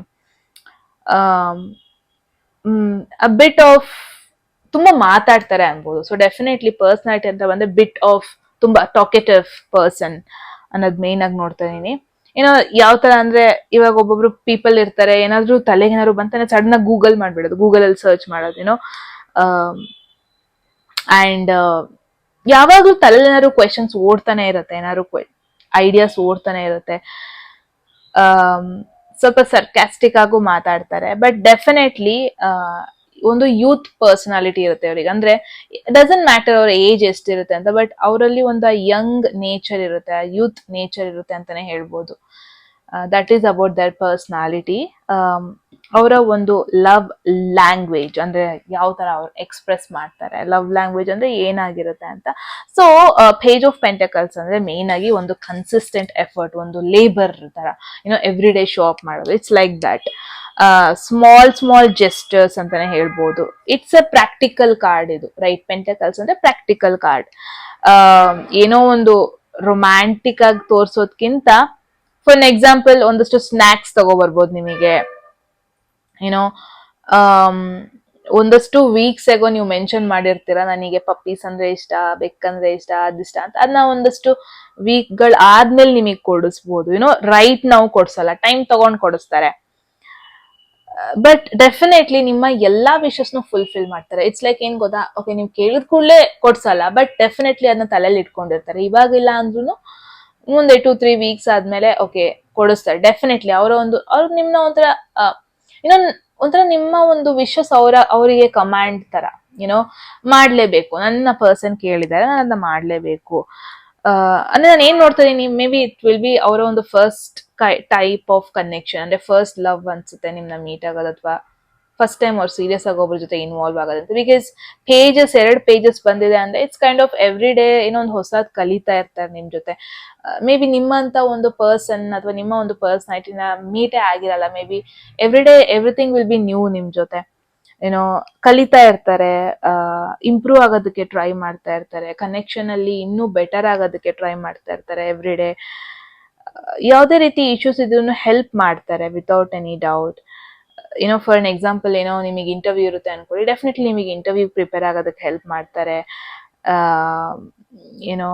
ಬಿಟ್ ಆಫ್ ತುಂಬಾ ಮಾತಾಡ್ತಾರೆ ಅನ್ಬೋದು. ಸೊ ಡೆಫಿನೆಟ್ಲಿ ಪರ್ಸನಾಲಿಟಿ ಅಂತ ಬಂದ್ರೆ ಬಿಟ್ ಆಫ್ ತುಂಬಾ ಟಾಕೆಟಿವ್ ಪರ್ಸನ್ ಅನ್ನೋದು ಮೇನ್ ಆಗಿ ನೋಡ್ತಾ ಇದೀನಿ. ಯಾವ ತರ ಅಂದ್ರೆ, ಇವಾಗ ಒಬ್ಬೊಬ್ರು ಪೀಪಲ್ ಇರ್ತಾರೆ, ಏನಾದ್ರು ತಲೆಗೆ ಏನಾದ್ರು ಬಂತಾನೆ ಸಡನ್ ಆಗಿ ಗೂಗಲ್ ಮಾಡ್ಬಿಡೋದು, ಗೂಗಲ್ ಅಲ್ಲಿ ಸರ್ಚ್ ಮಾಡೋದು, ಅಂಡ್ ಯಾವಾಗ್ಲೂ ತಲೆಯಲ್ಲಿ ಏನಾದ್ರು ಕ್ವೆಶನ್ಸ್ ಓಡ್ತಾನೆ ಇರುತ್ತೆ, ಏನಾದ್ರು ಐಡಿಯಾಸ್ ಓಡ್ತಾನೆ ಇರುತ್ತೆ. ಸ್ವಲ್ಪ ಸರ್ಕ್ಯಾಸ್ಟಿಕ್ ಆಗು ಮಾತಾಡ್ತಾರೆ, ಬಟ್ ಡೆಫಿನೆಟ್ಲಿ ಒಂದು ಯೂತ್ ಪರ್ಸನಾಲಿಟಿ ಇರುತ್ತೆ ಅವರಿಗೆ. ಅಂದ್ರೆ ಡಸಂಟ್ ಮ್ಯಾಟರ್ ಅವ್ರ ಏಜ್ ಎಷ್ಟಿರುತ್ತೆ ಅಂತ, ಬಟ್ ಅವರಲ್ಲಿ ಒಂದು ಯಂಗ್ ನೇಚರ್ ಇರುತ್ತೆ, ಯೂತ್ ನೇಚರ್ ಇರುತ್ತೆ ಅಂತಾನೆ ಹೇಳ್ಬೋದು. That is about their personality. ಅವರ ಒಂದು ಲವ್ ಲ್ಯಾಂಗ್ವೇಜ್ ಅಂದ್ರೆ ಯಾವ ತರ ಅವ್ರು ಎಕ್ಸ್ಪ್ರೆಸ್ ಮಾಡ್ತಾರೆ, ಲವ್ ಲ್ಯಾಂಗ್ವೇಜ್ ಅಂದ್ರೆ ಏನಾಗಿರುತ್ತೆ ಅಂತ. ಸೊ ಪೇಜ್ ಆಫ್ ಪೆಂಟಕಲ್ಸ್ ಅಂದ್ರೆ ಮೇನ್ ಆಗಿ ಒಂದು ಕನ್ಸಿಸ್ಟೆಂಟ್ ಎಫರ್ಟ್, ಒಂದು ಲೇಬರ್ ತರ, ಎವ್ರಿ ಡೇ ಶೋ ಅಪ್ ಮಾಡೋದು. It's like that. Small gestures ಅಂತಾನೆ ಹೇಳ್ಬೋದು. ಇಟ್ಸ್ ಅ ಪ್ರಾಕ್ಟಿಕಲ್ ಕಾರ್ಡ್ ಇದು, ರೈಟ್? ಪೆಂಟಕಲ್ಸ್ ಅಂದ್ರೆ ಪ್ರಾಕ್ಟಿಕಲ್ ಕಾರ್ಡ್. ಏನೋ ಒಂದು ರೊಮ್ಯಾಂಟಿಕ್ ಆಗಿ ತೋರ್ಸೋದ್ಕಿಂತ, ಫಾರ್ ಎಕ್ಸಾಂಪಲ್ ಒಂದಷ್ಟು ಸ್ನಾಕ್ಸ್ ತಗೋಬರ್ಬೋದು ನಿಮಗೆ, ಒಂದಷ್ಟು ವೀಕ್ಸ್ ಆಗೋ ನೀವು ಮೆನ್ಷನ್ ಮಾಡಿರ್ತೀರಾ, ನನಗೆ ಪಪ್ಪೀಸ್ ಅಂದ್ರೆ ಇಷ್ಟ, ಬೆಕ್ಕಂದ್ರೆ ಇಷ್ಟ, ಅದಿಷ್ಟ ಅಂತ. ಅದನ್ನ ಒಂದಷ್ಟು ವೀಕ್ಗಳು ಆದ್ಮೇಲೆ ನಿಮಗೆ ಕೊಡಿಸ್ಬೋದು. ರೈಟ್ ನಾವು ಕೊಡ್ಸಲ್ಲ, ಟೈಮ್ ತಗೊಂಡ್ ಕೊಡಿಸ್ತಾರೆ. ಬಟ್ ಡೆಫಿನೆಟ್ಲಿ ನಿಮ್ಮ ಎಲ್ಲಾ ವಿಶಸ್ನು ಫುಲ್ಫಿಲ್ ಮಾಡ್ತಾರೆ. ಇಟ್ಸ್ ಲೈಕ್ ಏನ್ ಗೊತ್ತಾ, ಓಕೆ ನೀವು ಕೇಳಿದ ಕೂಡಲೇ ಕೊಡ್ಸಲ್ಲ, ಬಟ್ ಡೆಫಿನೆಟ್ಲಿ ಅದನ್ನ ತಲೆಯಲ್ಲಿ ಇಟ್ಕೊಂಡಿರ್ತಾರೆ. ಇವಾಗಿಲ್ಲ ಅಂದ್ರೂ ಮುಂದೆ 2-3 ವೀಕ್ಸ್ ಆದ್ಮೇಲೆ ಓಕೆ ಕೊಡಿಸ್ತಾರೆ. ಡೆಫಿನೆಟ್ಲಿ ಅವ್ರು ನಿಮ್ನ ಒಂಥರ ನಿಮ್ಮ ಒಂದು ವಿಶಸ್ ಅವರಿಗೆ ಕಮಾಂಡ್ ತರ, ಮಾಡ್ಲೇಬೇಕು. ನನ್ನ ಪರ್ಸನ್ ಕೇಳಿದ್ದಾರೆ, ನಾನು ಅದನ್ನ ಮಾಡ್ಲೇಬೇಕು. ಅಂದ್ರೆ ನಾನು ಏನ್ ನೋಡ್ತಾ ಇದೀನಿ, may be it will B ಅವರ ಒಂದು ಫಸ್ಟ್ ಟೈಪ್ ಆಫ್ ಕನೆಕ್ಷನ್, ಅಂದ್ರೆ ಫಸ್ಟ್ ಲವ್ ಅನ್ಸುತ್ತೆ ನಿಮ್ನ ಮೀಟ್ ಆಗೋದು, ಅಥವಾ ಫಸ್ಟ್ ಟೈಮ್ ಅವ್ರು ಸೀರಿಯಸ್ ಆಗಿ ಒಬ್ಬರ ಜೊತೆ ಇನ್ವಾಲ್ವ್ ಆಗೋದಂತೆ. ಬಿಕಾಸ್ ಪೇಜಸ್ 2 ಪೇಜಸ್ ಬಂದಿದೆ ಅಂದ್ರೆ it's kind of every day ಏನೋ ಒಂದು ಹೊಸದ್ ಕಲಿತಾ ಇರ್ತಾರೆ ನಿಮ್ ಜೊತೆ. ಮೇ ಬಿ ನಿಮ್ಮಂತ ಒಂದು ಪರ್ಸನ್ ಅಥವಾ ನಿಮ್ಮ ಒಂದು ಪರ್ಸನಾಲಿಟಿನ ಮೀಟೇ ಆಗಿರಲ್ಲ. May be every day everything will be new ನಿಮ್ ಜೊತೆ. ಏನೋ ಕಲಿತಾ ಇರ್ತಾರೆ, ಇಂಪ್ರೂವ್ ಆಗೋದಕ್ಕೆ ಟ್ರೈ ಮಾಡ್ತಾ ಇರ್ತಾರೆ, ಕನೆಕ್ಷನ್ ಅಲ್ಲಿ ಇನ್ನೂ ಬೆಟರ್ ಆಗೋದಕ್ಕೆ ಟ್ರೈ ಮಾಡ್ತಾ ಇರ್ತಾರೆ ಎವ್ರಿ ಡೇ. ಯಾವುದೇ ರೀತಿ ಇಶ್ಯೂಸ್ ಇದ್ರೂ ಹೆಲ್ಪ್ ಮಾಡ್ತಾರೆ ವಿತೌಟ್ ಎನಿ ಡೌಟ್. ಏನೋ ಫಾರ್ ಅನ್ ಎಕ್ಸಾಂಪಲ್, ಏನೋ ನಿಮಗೆ ಇಂಟರ್ವ್ಯೂ ಇರುತ್ತೆ ಅನ್ಕೊಳ್ಳಿ, ಡೆಫಿನೆಟ್ಲಿ ನಿಮಗೆ ಇಂಟರ್ವ್ಯೂ ಪ್ರಿಪೇರ್ ಆಗೋದಕ್ಕೆ ಹೆಲ್ಪ್ ಮಾಡ್ತಾರೆ. ಏನೋ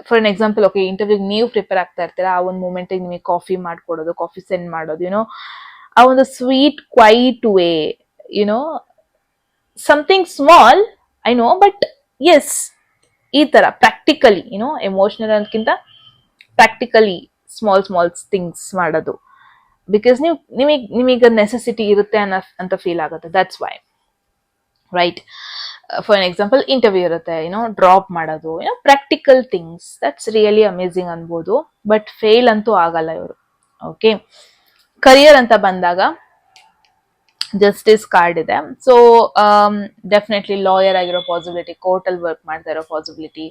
ಫಾರ್ ಅನ್ ಎಕ್ಸಾಂಪಲ್, ಓಕೆ, ಇಂಟರ್ವ್ಯೂಗೆ ನೀವು ಪ್ರಿಪೇರ್ ಆಗ್ತಾ ಇರ್ತೀರಾ, ಆ ಒಂದು ಮೂಮೆಂಟಿಗೆ ನಿಮಗೆ ಕಾಫಿ ಮಾಡ್ಕೊಡೋದು, ಕಾಫಿ ಸೆಂಡ್ ಮಾಡೋದು, ಏನೋ ಆ ಒಂದು sweet quiet way, you know something small, I know, but yes, ಈ ತರ ಪ್ರಾಕ್ಟಿಕಲಿ, ಯುನೋ ಎಮೋಷನಲ್ ಅನ್ನೋದಕ್ಕಿಂತ ಪ್ರಾಕ್ಟಿಕಲಿ ಸ್ಮಾಲ್ ಥಿಂಗ್ಸ್ ಮಾಡೋದು. ಬಿಕಾಸ್ ನಿಮಗೆ ನೆಸೆಸಿಟಿ ಇರುತ್ತೆ ಅಂತ ಫೀಲ್ ಆಗುತ್ತೆ. That's why, right? For an example, interview ಇರುತ್ತೆ, ಏನೋ ಡ್ರಾಪ್ ಮಾಡೋದು, ಏನೋ practical things, that's really amazing ಅನ್ಬೋದು. ಬಟ್ ಫೇಲ್ ಅಂತೂ ಆಗಲ್ಲ ಇವರು. ಓಕೆ, ಕರಿಯರ್ ಅಂತ ಬಂದಾಗ ಜಸ್ಟಿಸ್ ಕಾರ್ಡ್ ಇದೆ. ಸೊ ಡೆಫಿನೆಟ್ಲಿ ಲಾಯರ್ ಆಗಿರೋ ಪಾಸಿಬಿಲಿಟಿ, ಕೋರ್ಟಲ್ಲಿ ವರ್ಕ್ ಮಾಡ್ತಾ ಇರೋ ಪಾಸಿಬಿಲಿಟಿ,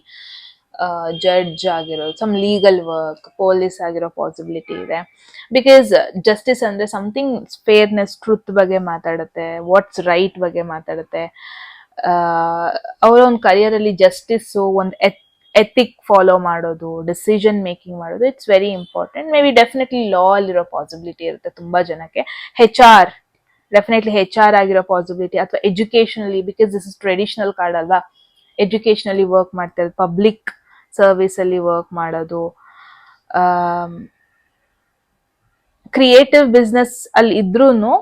ಜಡ್ಜ್ ಆಗಿರೋ, ಸಮ್ ಲೀಗಲ್ ವರ್ಕ್, ಪೊಲೀಸ್ ಆಗಿರೋ ಪಾಸಿಬಿಲಿಟಿ ಇದೆ. ಬಿಕಾಸ್ ಜಸ್ಟಿಸ್ ಅಂದ್ರೆ ಸಮಥಿಂಗ್ ಫೇರ್ನೆಸ್, ಟ್ರುತ್ ಬಗ್ಗೆ ಮಾತಾಡುತ್ತೆ, ವಾಟ್ಸ್ ರೈಟ್ ಬಗ್ಗೆ ಮಾತಾಡುತ್ತೆ. ಅವರ ಒಂದು ಕರಿಯರ್ ಅಲ್ಲಿ ಜಸ್ಟಿಸ್, ಒಂದು ಎಥಿಕ್ ಫಾಲೋ ಮಾಡೋದು, ಡಿಸಿಷನ್ ಮೇಕಿಂಗ್ ಮಾಡೋದು, it's very important. May be definitely law ಅಲ್ಲಿರೋ ಪಾಸಿಬಿಲಿಟಿ ಇರುತ್ತೆ ತುಂಬಾ ಜನಕ್ಕೆ. HR, ಡೆಫಿನೆಟ್ಲಿ HR ಆಗಿರೋ ಪಾಸಿಬಿಲಿಟಿ, ಅಥವಾ educationally, because this is traditional card ಅಲ್ವಾ, ಎಜುಕೇಶನಲಿ ವರ್ಕ್ ಮಾಡ್ತಾರೆ, ಪಬ್ಲಿಕ್ ಸರ್ವಿಸ್ ಅಲ್ಲಿ ವರ್ಕ್ ಮಾಡೋದು, ಕ್ರಿಯೇಟಿವ್ ಬಿಸ್ನೆಸ್ ಅಲ್ಲಿ ಇದ್ರೂನು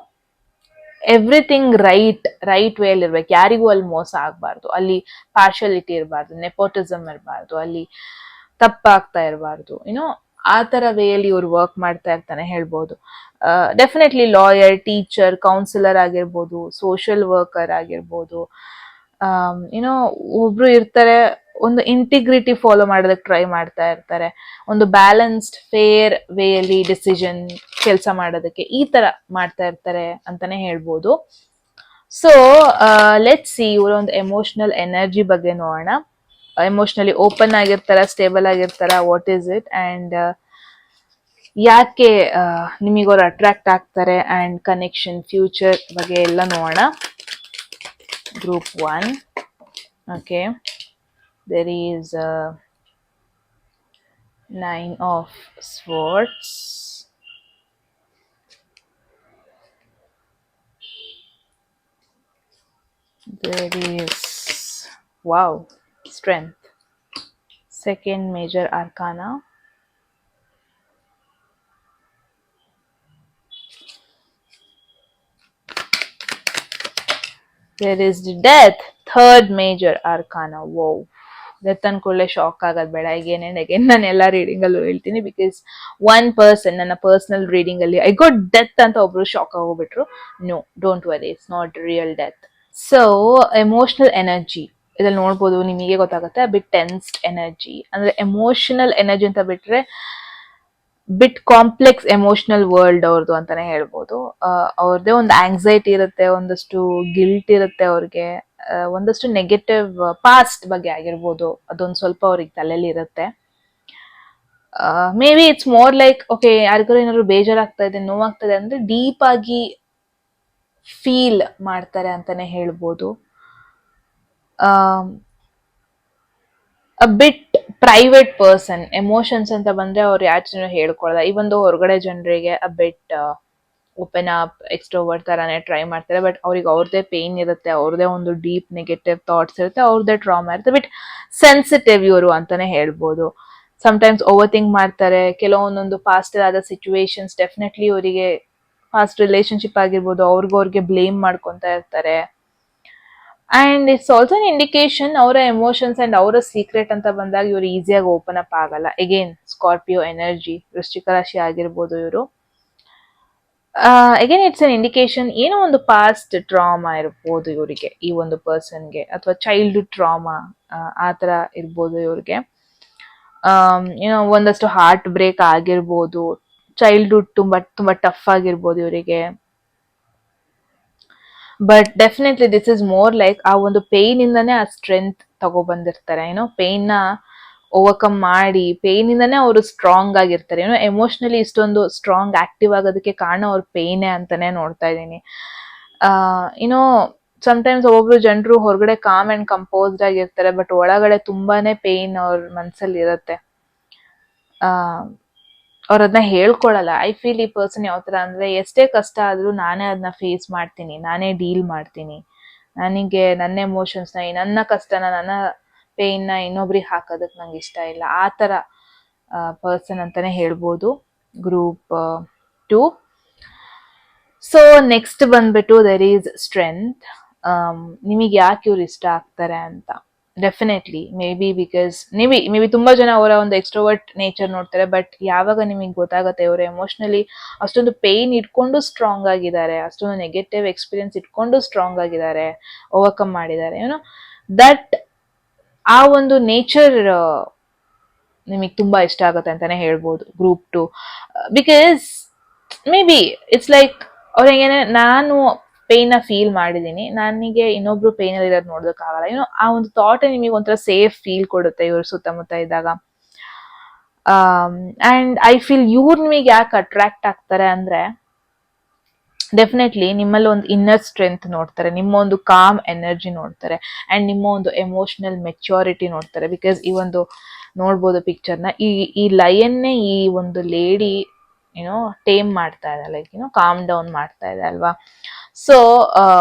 ಎವ್ರಿಥಿಂಗ್ ರೈಟ್ ವೇ ಅಲ್ಲಿ ಇರ್ಬೇಕು. ಯಾರಿಗೂ ಅಲ್ಲಿ ಮೋಸ ಆಗ್ಬಾರ್ದು, ಅಲ್ಲಿ ಪಾರ್ಶಾಲಿಟಿ ಇರಬಾರ್ದು, ನೆಪೋಟಿಸಮ್ ಇರಬಾರ್ದು, ಅಲ್ಲಿ ತಪ್ಪಾಗ್ತಾ ಇರಬಾರ್ದು, ಏನೋ ಆ ತರ ವೇಯಲ್ಲಿ ಇವ್ರು ವರ್ಕ್ ಮಾಡ್ತಾ ಇರ್ತಾನೆ ಹೇಳ್ಬೋದು. ಡೆಫಿನೆಟ್ಲಿ ಲಾಯರ್, ಟೀಚರ್, ಕೌನ್ಸಿಲರ್ ಆಗಿರ್ಬೋದು, ಸೋಷಿಯಲ್ ವರ್ಕರ್ ಆಗಿರ್ಬೋದು. ಏನೋ ಒಬ್ರು ಇರ್ತಾರೆ, ಒಂದು ಇಂಟಿಗ್ರಿಟಿ ಫಾಲೋ ಮಾಡೋದಕ್ಕೆ ಟ್ರೈ ಮಾಡ್ತಾ ಇರ್ತಾರೆ, ಒಂದು ಬ್ಯಾಲೆನ್ಸ್ಡ್ ಫೇರ್ ವೇಯಲ್ಲಿ ಡಿಸಿಷನ್ ಕೆಲಸ ಮಾಡೋದಕ್ಕೆ ಈ ತರ ಮಾಡ್ತಾ ಇರ್ತಾರೆ ಅಂತಾನೆ ಹೇಳ್ಬೋದು. ಸೊ ಲೆಟ್ಸ್ ಸಿ ಇವರ ಒಂದು ಎಮೋಷನಲ್ ಎನರ್ಜಿ ಬಗ್ಗೆ ನೋಡೋಣ. ಎಮೋಷನಲಿ ಓಪನ್ ಆಗಿರ್ತಾರ, ಸ್ಟೇಬಲ್ ಆಗಿರ್ತಾರ, ವಾಟ್ ಈಸ್ ಇಟ್, ಅಂಡ್ ಯಾಕೆ ನಿಮಗವ್ರು ಅಟ್ರಾಕ್ಟ್ ಆಗ್ತಾರೆ, ಅಂಡ್ ಕನೆಕ್ಷನ್, ಫ್ಯೂಚರ್ ಬಗ್ಗೆ ಎಲ್ಲ ನೋಡೋಣ. Group 1. Okay, there is a 9 of Swords, there is, wow, Strength, second major arcana, there is the Death, third major arcana. Wow, death ಅನ್ಕೊಳ್ಳೆ shock ಆಗೋದು ಬೇಡ. Again ನಾನು ಎಲ್ಲ ರೀಡಿಂಗ್ ಅಲ್ಲೂ ಹೇಳ್ತೀನಿ, ಬಿಕಾಸ್ ಒನ್ ಪರ್ಸನ್ ನನ್ನ ಪರ್ಸನಲ್ ರೀಡಿಂಗ್ ಅಲ್ಲಿ I got death ಅಂತ ಒಬ್ರು ಶಾಕ್ ಆಗೋಗ್ಬಿಟ್ರು. No, don't worry, it's not real death. So emotional energy ಇದ್ರಲ್ಲಿ ನೋಡ್ಬೋದು, ನಿಮಗೆ ಗೊತ್ತಾಗುತ್ತೆ, ಬಿಟ್ ಟೆನ್ಸ್ಡ್ ಎನರ್ಜಿ. ಅಂದ್ರೆ ಎಮೋಷನಲ್ ಎನರ್ಜಿ ಅಂತ ಬಿಟ್ರೆ ಬಿಟ್ ಕಾಂಪ್ಲೆಕ್ಸ್ ಎಮೋಷನಲ್ ವರ್ಲ್ಡ್ ಅವ್ರದ್ದು ಅಂತಾನೆ ಹೇಳ್ಬೋದು. ಅವ್ರದ್ದೇ ಒಂದು ಆಂಗ್ಸೈಟಿ ಇರುತ್ತೆ, ಒಂದಷ್ಟು ಗಿಲ್ಟ್ ಇರುತ್ತೆ ಅವ್ರಿಗೆ, ಒಂದಷ್ಟು ನೆಗೆಟಿವ್ ಪಾಸ್ಟ್ ಬಗ್ಗೆ ಆಗಿರ್ಬೋದು, ಅದೊಂದು ಸ್ವಲ್ಪ ಅವ್ರಿಗೆ ತಲೆಯಲ್ಲಿ ಇರುತ್ತೆ. May be it's more like, okay, ಯಾರಿಗಾರು ಏನಾದ್ರು ಬೇಜಾರಾಗ್ತಾ ಇದೆ, ನೋವಾಗ್ತದೆ ಅಂದ್ರೆ ಡೀಪ್ ಆಗಿ ಫೀಲ್ ಮಾಡ್ತಾರೆ ಅಂತಾನೆ ಹೇಳ್ಬೋದು. ಅ ಬಿಟ್ ಪ್ರೈವೇಟ್ ಪರ್ಸನ್. ಎಮೋಷನ್ಸ್ ಅಂತ ಬಂದ್ರೆ ಅವ್ರು ಯಾರು ಹೇಳ್ಕೊಳಲ್ಲ. ಈ ಒಂದು ಹೊರಗಡೆ ಜನರಿಗೆ ಅ ಬಿಟ್ ಓಪನ್ ಅಪ್, ಎಕ್ಸ್ಟ್ರೋವರ್ಟ್ ತರಾನೇ ಟ್ರೈ ಮಾಡ್ತಾರೆ. ಬಟ್ ಅವ್ರಿಗೆ ಅವ್ರದೇ ಪೇನ್ ಇರುತ್ತೆ, ಅವ್ರದೇ ಒಂದು ಡೀಪ್ ನೆಗೆಟಿವ್ ಥಾಟ್ಸ್ ಇರುತ್ತೆ, ಅವ್ರದೇ ಟ್ರಾಮಾ ಇರುತ್ತೆ. ಬಟ್ ಸೆನ್ಸಿಟಿವ್ ಇವರು ಅಂತಾನೆ ಹೇಳ್ಬೋದು. ಸಮ್ಟೈಮ್ಸ್ ಓವರ್ ಥಿಂಕ್ ಮಾಡ್ತಾರೆ. ಕೆಲವೊಂದೊಂದು ಪಾಸ್ಟ್ ಆದ ಸಿಚುವೇಶನ್ಸ್ ಡೆಫಿನೆಟ್ಲಿ ಅವರಿಗೆ, ಪಾಸ್ಟ್ ರಿಲೇಶನ್ಶಿಪ್ ಆಗಿರ್ಬೋದು, ಅವ್ರಿಗೆ ಬ್ಲೇಮ್ ಮಾಡ್ಕೊತಾ ಇರ್ತಾರೆ. And it's also an indication ಅವರ ಎಮೋಷನ್ಸ್ ಅಂಡ್ ಅವರ ಸೀಕ್ರೆಟ್ ಅಂತ ಬಂದಾಗ ಇವರು ಈಸಿಯಾಗಿ ಓಪನ್ ಅಪ್ ಆಗಲ್ಲ. ಅಗೇನ್ ಸ್ಕಾರ್ಪಿಯೋ ಎನರ್ಜಿ, ವೃಶ್ಚಿಕ ರಾಶಿ ಆಗಿರ್ಬೋದು ಇವರು. ಅಗೇನ್ ಇಟ್ಸ್ ಅನ್ ಇಂಡಿಕೇಶನ್, ಏನೋ ಒಂದು ಪಾಸ್ಟ್ ಟ್ರಾಮಾ ಇರ್ಬೋದು ಇವರಿಗೆ, ಈ ಒಂದು ಪರ್ಸನ್ಗೆ, ಅಥವಾ ಚೈಲ್ಡ್ಹುಡ್ ಟ್ರಾಮಾ ಆ ತರ ಇರ್ಬೋದು ಇವ್ರಿಗೆ. ಏನೋ ಒಂದಷ್ಟು ಹಾರ್ಟ್ ಬ್ರೇಕ್ ಆಗಿರ್ಬೋದು, ಚೈಲ್ಡ್ಹುಡ್ ತುಂಬಾ ಟಫ್ ಆಗಿರ್ಬೋದು ಇವರಿಗೆ. But definitely this is more like ಆ ಒಂದು ಪೇನ್ ಇಂದಾನೇ ಆ ಸ್ಟ್ರೆಂತ್ ತಗೊಬಂದಿರ್ತಾರೆ, ಏನೋ ಪೇನ್ ನ ಓವರ್ಕಮ್ ಮಾಡಿ ಪೇನ್ ಇಂದಾನೇ ಅವರು ಸ್ಟ್ರಾಂಗ್ ಆಗಿರ್ತಾರೆ. ಏನೋ ಎಮೋಷನಲಿ ಇಷ್ಟೊಂದು ಸ್ಟ್ರಾಂಗ್ ಆಕ್ಟಿವ್ ಆಗೋದಕ್ಕೆ ಕಾರಣ ಅವ್ರ ಪೇನೆ ಅಂತಾನೆ ನೋಡ್ತಾ ಇದ್ದೀನಿ. ಏನೋ ಸಮಟೈಮ್ಸ್ ಒಬ್ಬೊಬ್ರು ಜನರು ಹೊರಗಡೆ ಕಾಮ್ ಅಂಡ್ ಕಂಪೋಸ್ಡ್ ಆಗಿರ್ತಾರೆ, ಬಟ್ ಒಳಗಡೆ ತುಂಬಾನೇ ಪೇನ್ ಅವ್ರ ಮನ್ಸಲ್ಲಿ ಇರುತ್ತೆ. ಅವ್ರ ಅದನ್ನ ಹೇಳ್ಕೊಳಲ್ಲ. ಐ ಫೀಲ್ ಈ ಪರ್ಸನ್ ಯಾವ ತರ ಅಂದ್ರೆ, ಎಷ್ಟೇ ಕಷ್ಟ ಆದ್ರೂ ನಾನೇ ಅದನ್ನ ಫೇಸ್ ಮಾಡ್ತೀನಿ, ನಾನೇ ಡೀಲ್ ಮಾಡ್ತೀನಿ, ನನಗೆ ನನ್ನ ಎಮೋಷನ್ಸ್ ನ, ನನ್ನ ಕಷ್ಟನ, ನನ್ನ ಪೇನ್ ನ ಇನ್ನೊಬ್ರಿಗೆ ಹಾಕೋದಕ್ ನಂಗೆ ಇಷ್ಟ ಇಲ್ಲ. ಆ ತರ ಪರ್ಸನ್ ಅಂತಾನೆ ಹೇಳ್ಬೋದು ಗ್ರೂಪ್ 2. ಸೊ ನೆಕ್ಸ್ಟ್ ಬಂದ್ಬಿಟ್ಟು ದೆರ್ ಈಸ್ ಸ್ಟ್ರೆಂತ್. ನಿಮಗೆ ಯಾಕೆ ಇವ್ರು ಇಷ್ಟ ಆಗ್ತಾರೆ ಅಂತ, definitely may be because may be ತುಂಬಾ ಜನ ಅವರ ಒಂದು ಎಕ್ಸ್ಟ್ರೋವರ್ಟ್ ನೇಚರ್ ನೋಡ್ತಾರೆ, ಬಟ್ ಯಾವಾಗ ನಿಮಗೆ ಗೊತ್ತಾಗುತ್ತೆ ಇವರು ಎಮೋಷನಲಿ ಅಷ್ಟೊಂದು ಪೇನ್ ಇಟ್ಕೊಂಡು ಸ್ಟ್ರಾಂಗ್ ಆಗಿದ್ದಾರೆ, ಅಷ್ಟೊಂದು ನೆಗೆಟಿವ್ ಎಕ್ಸ್ಪೀರಿಯನ್ಸ್ ಇಟ್ಕೊಂಡು ಸ್ಟ್ರಾಂಗ್ ಆಗಿದ್ದಾರೆ, ಓವರ್ಕಮ್ ಮಾಡಿದ್ದಾರೆ, ಏನೋ ದಟ್ ಆ ಒಂದು ನೇಚರ್ ನಿಮಗೆ ತುಂಬಾ ಇಷ್ಟ ಆಗುತ್ತೆ ಅಂತಾನೆ ಹೇಳ್ಬೋದು group 2. Because may be it's like ಅವ್ರಿಗೆ ನಾನು ಪೇನ್ ನ ಫೀಲ್ ಮಾಡಿದೀನಿ, ನನಗೆ ಇನ್ನೊಬ್ರು ಪೇನ್ ಅಲ್ಲಿ ಇರೋದು ನೋಡೋದಕ್ಕಾಗಲ್ಲ, ಏನೋ ಆ ಒಂದು ಥಾಟ್ ನಿಮಗೆ ಒಂಥರ ಸೇಫ್ ಫೀಲ್ ಕೊಡುತ್ತೆ ಇವ್ರ ಸುತ್ತಮುತ್ತ ಇದ್ದಾಗ. ಅಂಡ್ ಐ ಫೀಲ್ ಇವ್ರು ನಿಮಗೆ ಯಾಕೆ ಅಟ್ರಾಕ್ಟ್ ಆಗ್ತಾರೆ ಅಂದ್ರೆ, ಡೆಫಿನೆಟ್ಲಿ ನಿಮ್ಮಲ್ಲಿ ಒಂದು ಇನ್ನರ್ ಸ್ಟ್ರೆಂತ್ ನೋಡ್ತಾರೆ, ನಿಮ್ಮ ಒಂದು ಕಾಮ್ ಎನರ್ಜಿ ನೋಡ್ತಾರೆ, ಅಂಡ್ ನಿಮ್ಮ ಒಂದು ಎಮೋಷನಲ್ ಮೆಚ್ಯೂರಿಟಿ ನೋಡ್ತಾರೆ. ಬಿಕಾಸ್ ಈ ಒಂದು ನೋಡ್ಬೋದು ಪಿಕ್ಚರ್ನ, ಈ ಲಯನ್ನೇ ಈ ಒಂದು ಲೇಡಿ ಏನೋ ಟೇಮ್ ಮಾಡ್ತಾ ಇದೆ, ಲೈಕ್ ಏನೋ ಕಾಮ್ ಡೌನ್ ಮಾಡ್ತಾ ಇದೆ ಅಲ್ವಾ. ಸೊ